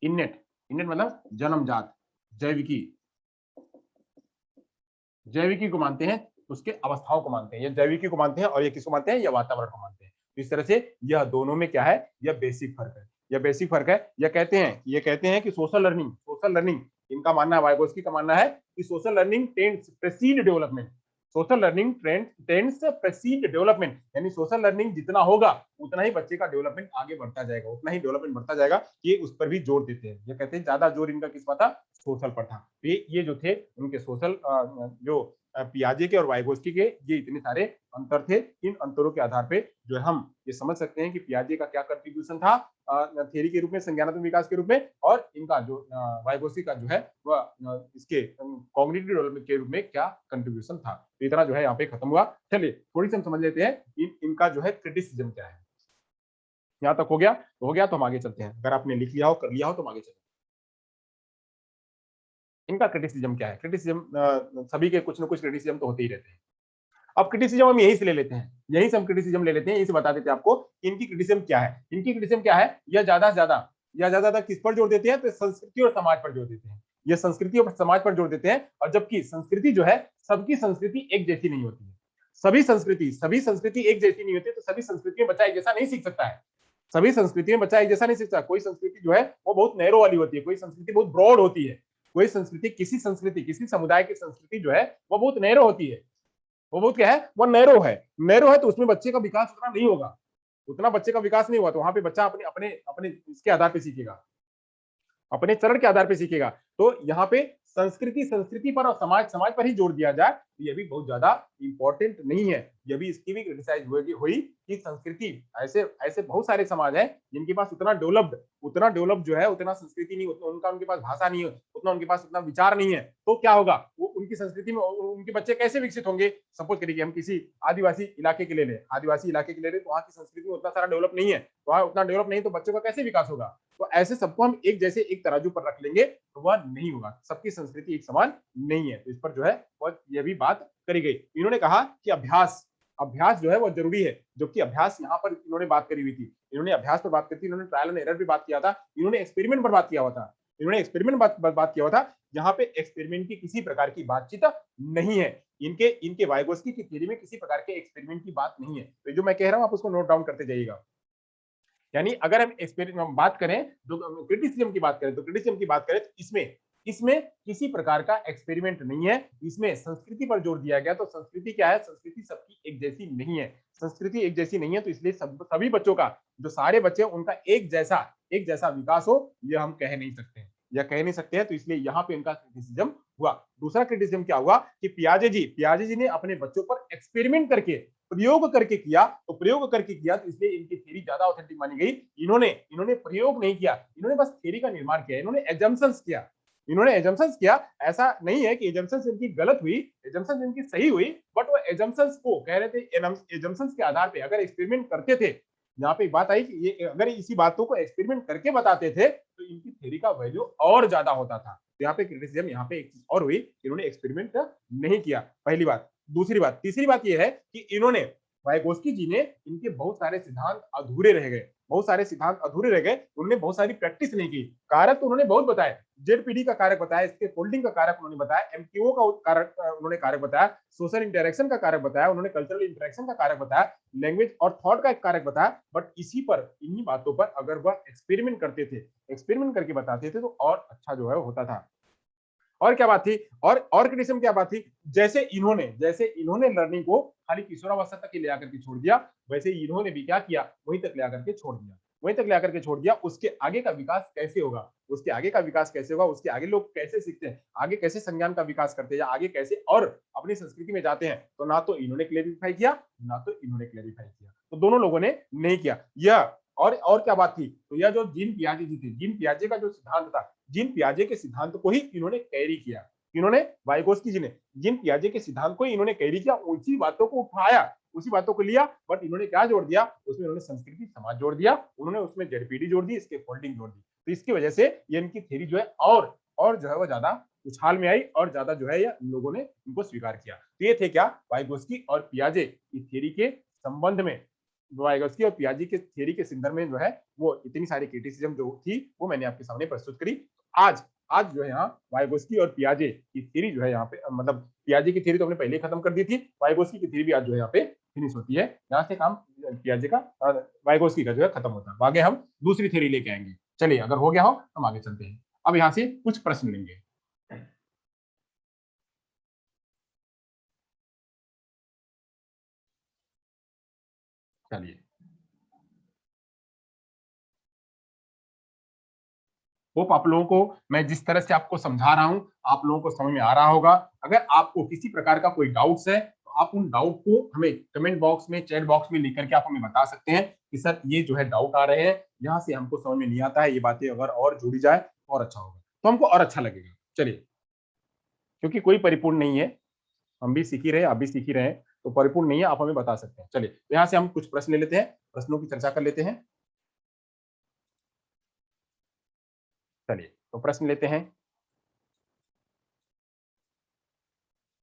इन्नेट, इन्नेट मतलब जन्मजात, जैविकी, जैविकी को मानते हैं, उसके अवस्थाओं को मानते हैं। ये जैविकी को मानते हैं और ये किसको मानते हैं, ये वातावरण को मानते हैं। तो इस तरह से यह दोनों में क्या है, यह बेसिक फर्क है, यह बेसिक फर्क है। ये कहते हैं कि सोशल लर्निंग इनका मानना है, वाइगोस्की का मानना है कि social learning tends precede development, social learning tends precede development, यानी सोशल लर्निंग जितना होगा उतना ही बच्चे का डेवलपमेंट आगे बढ़ता जाएगा, उतना ही डेवलपमेंट बढ़ता जाएगा। ये उस पर भी जोर देते हैं। ये कहते हैं ज्यादा जोर इनका किस पर था, सोशल पर था। ये जो थे उनके सोशल जो पियाजे के और वाइगोस्की के ये इतने सारे अंतर थे। इन अंतरों के आधार पे जो है हम ये समझ सकते हैं कि पियाजे का क्या कंट्रीब्यूशन था थ्योरी के रूप में, संज्ञानात्मक विकास के रूप में, और इनका जो वाइगोस्की का जो है वह इसके कॉग्निटिव डेवलपमेंट के रूप में क्या कंट्रीब्यूशन था। तो इतना जो है यहाँ पे खत्म हुआ। चलिए थोड़ी सी हम समझ लेते हैं इनका जो है क्रिटिसिज्म क्या है। यहाँ तक हो गया? तो हो गया, तो हम आगे चलते हैं। अगर आपने लिख लिया हो, कर लिया हो, तो हम आगे चलते हैं। इनका क्रिटिसिज्म क्या है? क्रिटिसिज्म सभी के कुछ ना कुछ क्रिटिसिज्म तो होते ही रहते हैं। अब क्रिटिसिज्म हम यहीं से ले लेते हैं, यहीं से हम क्रिटिसिज्म ले लेते हैं, यहीं से बता देते हैं आपको कि इनकी क्रिटिसिज्म क्या है। इनकी क्रिटिसिज्म क्या है? यह ज्यादा से ज्यादा या ज्यादा ज्यादा किस पर जोर देते हैं? तो संस्कृति और समाज पर जोर देते हैं। ये संस्कृति और समाज पर जोर देते हैं, और जबकि संस्कृति जो है, सबकी संस्कृति एक जैसी नहीं होती है। सभी संस्कृति एक जैसी नहीं होती, तो सभी संस्कृति में बच्चा एक जैसा नहीं सीख सकता है। सभी संस्कृति में बच्चा एक जैसा नहीं सीखता। कोई संस्कृति जो है वो बहुत नैरो वाली होती है, कोई संस्कृति बहुत ब्रॉड होती है। कोई संस्कृति किसी समुदाय की संस्कृति जो है वो बहुत नैरो होती है। वो बहुत क्या है? वो नैरो है। नैरो है तो उसमें बच्चे का विकास उतना नहीं होगा, उतना बच्चे का विकास नहीं हुआ, तो वहां पे बच्चा अपने अपने अपने इसके आधार पे सीखेगा, अपने चरण के आधार पर सीखेगा। तो यहाँ पे संस्कृति संस्कृति पर और समाज समाज पर ही जोर दिया जाए, तो ये भी बहुत ज्यादा इंपॉर्टेंट नहीं है। ये भी इसकी भी क्रिटिसाइज हुई कि संस्कृति, ऐसे ऐसे बहुत सारे समाज हैं जिनके पास उतना डेवलप्ड जो है, उतना संस्कृति नहीं, उतना उनका उनके पास भाषा नहीं है, उतना उनके पास उतना विचार नहीं है। तो क्या होगा? वो उनकी संस्कृति में उनके बच्चे कैसे विकसित होंगे? सपोज करिए हम किसी आदिवासी इलाके के ले लें, तो वहाँ की संस्कृति में उतना सारा डेवलप नहीं है, वहाँ उतना डेवलप नहीं, तो बच्चों का कैसे विकास होगा? तो ऐसे सबको हम एक जैसे एक तराजू पर रख लेंगे तो वह नहीं होगा। सबकी संस्कृति एक समान नहीं है। तो इस पर जो है वह यह भी बात करी गई। इन्होंने कहा कि अभ्यास अभ्यास जो है वो जरूरी है, जो कि अभ्यास यहाँ पर इन्होंने बात करी हुई थी। इन्होंने अभ्यास पर बात करी थी, इन्होंने ट्रायल एंड एरर भी बात किया था, इन्होंने एक्सपेरिमेंट पर बात किया हुआ था, बात किया हुआ था। यहाँ पे एक्सपेरिमेंट की किसी प्रकार की बातचीत नहीं है। इनके वाइगोस्की की थ्योरी में किसी प्रकार के एक्सपेरिमेंट की बात नहीं है। तो जो मैं कह रहा हूँ आप उसको नोट डाउन करते जाइएगा। यानी अगर हम बात करें, क्रिटिसिज्म की बात करें, तो क्रिटिसिज्म की बात करें तो इसमें इसमें किसी प्रकार का एक्सपेरिमेंट नहीं है। इसमें संस्कृति पर जोर दिया गया। तो संस्कृति क्या है? संस्कृति सबकी एक जैसी नहीं है। संस्कृति एक जैसी नहीं है, तो इसलिए सभी बच्चों का, जो सारे बच्चे उनका एक जैसा विकास हो, यह हम कह नहीं सकते हैं, तो इसलिए यहाँ पे इनका क्रिटिसिज्म हुआ। दूसरा क्रिटिसिज्म क्या हुआ कि पियाजे जी ने अपने बच्चों पर एक्सपेरिमेंट करके, प्रयोग करके किया, तो इसलिए इनकी थ्योरी ज्यादा ऑथेंटिक मानी गई। इन्होंने प्रयोग नहीं किया, इन्होंने बस थ्योरी का निर्माण किया, इन्होंने एजम्पशंस किया। ऐसा नहीं है कि एजम्पशंस इनकी गलत हुई, एजम्पशंस इनकी सही हुई, बट वो एजम्पशंस को कह रहे थे, एजम्पशंस के आधार पे अगर एक्सपेरिमेंट करते थे, यहाँ पे बात आई कि ये अगर इसी बातों को एक्सपेरिमेंट करके बताते थे तो इनकी थ्योरी का वैल्यू और ज्यादा होता था। तो यहाँ पे क्रिटिसिज्म, यहाँ पे एक चीज और हुई, इन्होंने एक्सपेरिमेंट नहीं किया, पहली बात। दूसरी बात, तीसरी बात यह है कि इन्होंने, वाइगोस्की जी ने, इनके बहुत सारे सिद्धांत अधूरे रह गए, उन्होंने बहुत सारी प्रैक्टिस नहीं की। कारक तो उन्होंने बहुत बताए, जेडपीडी का कारक बताया, इसके फोल्डिंग का कारक उन्होंने बताया, एमक्यूओ का कारक उन्होंने कारक बताया, सोशल इंटरेक्शन का कारक बताया, उन्होंने कल्चरल इंटरेक्शन का कारक बताया, लैंग्वेज और थॉट का एक कारक बताया। बट इन्हीं बातों पर अगर वह एक्सपेरिमेंट करते थे, एक्सपेरिमेंट करके बताते थे, तो और अच्छा जो है होता था। और क्या बात थी? और क्रिटिसिज्म क्या बात थी? जैसे इन्होंने लर्निंग को खाली किशोरावस्था तक ही ले आकर के छोड़ दिया, वैसे इन्होंने भी क्या किया? वहीं तक ले आकर के छोड़ दिया, उसके आगे का विकास कैसे होगा? उसके आगे लोग कैसे सीखते हैं, आगे कैसे संज्ञान का विकास करते हैं, या आगे कैसे और अपनी संस्कृति में जाते हैं, तो ना तो इन्होंने क्लेरिफाई किया, तो दोनों लोगों ने नहीं किया यह। और क्या बात थी? तो यह जो जीन पियाजे जी थे, जीन पियाजे का जो सिद्धांत था, जीन पियाजे के सिद्धांत को ही इन्होंने कैरी किया। इन्होंने, वाइगोस्की जी ने जीन पियाजे के सिद्धांत को इन्होंने कैरी किया, उसी बातों को उठाया, उसी बातों को लिया, बट इन्होंने क्या जोड़ दिया? उसमें इन्होंने संस्कृति समाज जोड़ दिया, उन्होंने उसमें जेडपीडी जोड़ दी, इसके फोल्डिंग जोड़ दी। तो इसकी वजह से ये इनकी थ्योरी जो है और जो है वो ज्यादा उछाल में आई, और ज्यादा जो है ये लोगों ने इनको स्वीकार किया। तो ये थे क्या? वाइगोस्की और पियाजे की थ्योरी के संबंध में, वाइगोस्की और पियाजे के थ्योरी के संदर्भ में जो है वो इतनी सारी क्रिटिसिज्म जो थी वो मैंने आपके सामने प्रस्तुत करी। आज जो है यहाँ वाइगोस्की और पियाजे की थ्योरी जो है यहाँ पे, मतलब पियाजे की थ्योरी तो हमने पहले खत्म कर दी थी, वाइगोस्की की थ्योरी भी आज जो है यहाँ पे फिनिश होती है। यहाँ से काम पियाजे का, वाइगोस्की का जो है खत्म होता है। आगे हम दूसरी थ्योरी लेके आएंगे। चलिए, अगर हो गया हो हम आगे चलते हैं। अब यहाँ से कुछ प्रश्न लेंगे। चलिए, होप आप लोगों को मैं जिस तरह से आपको समझा रहा हूं आप लोगों को समझ में आ रहा होगा। अगर आपको किसी प्रकार का कोई डाउट्स है तो आप उन डाउट को हमें कमेंट बॉक्स में, चैट बॉक्स में लिख करके आप हमें बता सकते हैं कि सर ये जो है डाउट आ रहे हैं, यहाँ से हमको समझ में नहीं आता है, ये बातें अगर और जुड़ी जाए और अच्छा होगा, तो हमको और अच्छा लगेगा। चलिए, क्योंकि कोई परिपूर्ण नहीं है, हम भी सीख ही रहे हैं, आप भी सीख ही रहे हैं, तो परिपूर्ण नहीं है, आप हमें बता सकते हैं। चलिए, तो यहाँ से हम कुछ प्रश्न ले लेते हैं, प्रश्नों की चर्चा कर लेते हैं। चलिए, तो प्रश्न लेते हैं।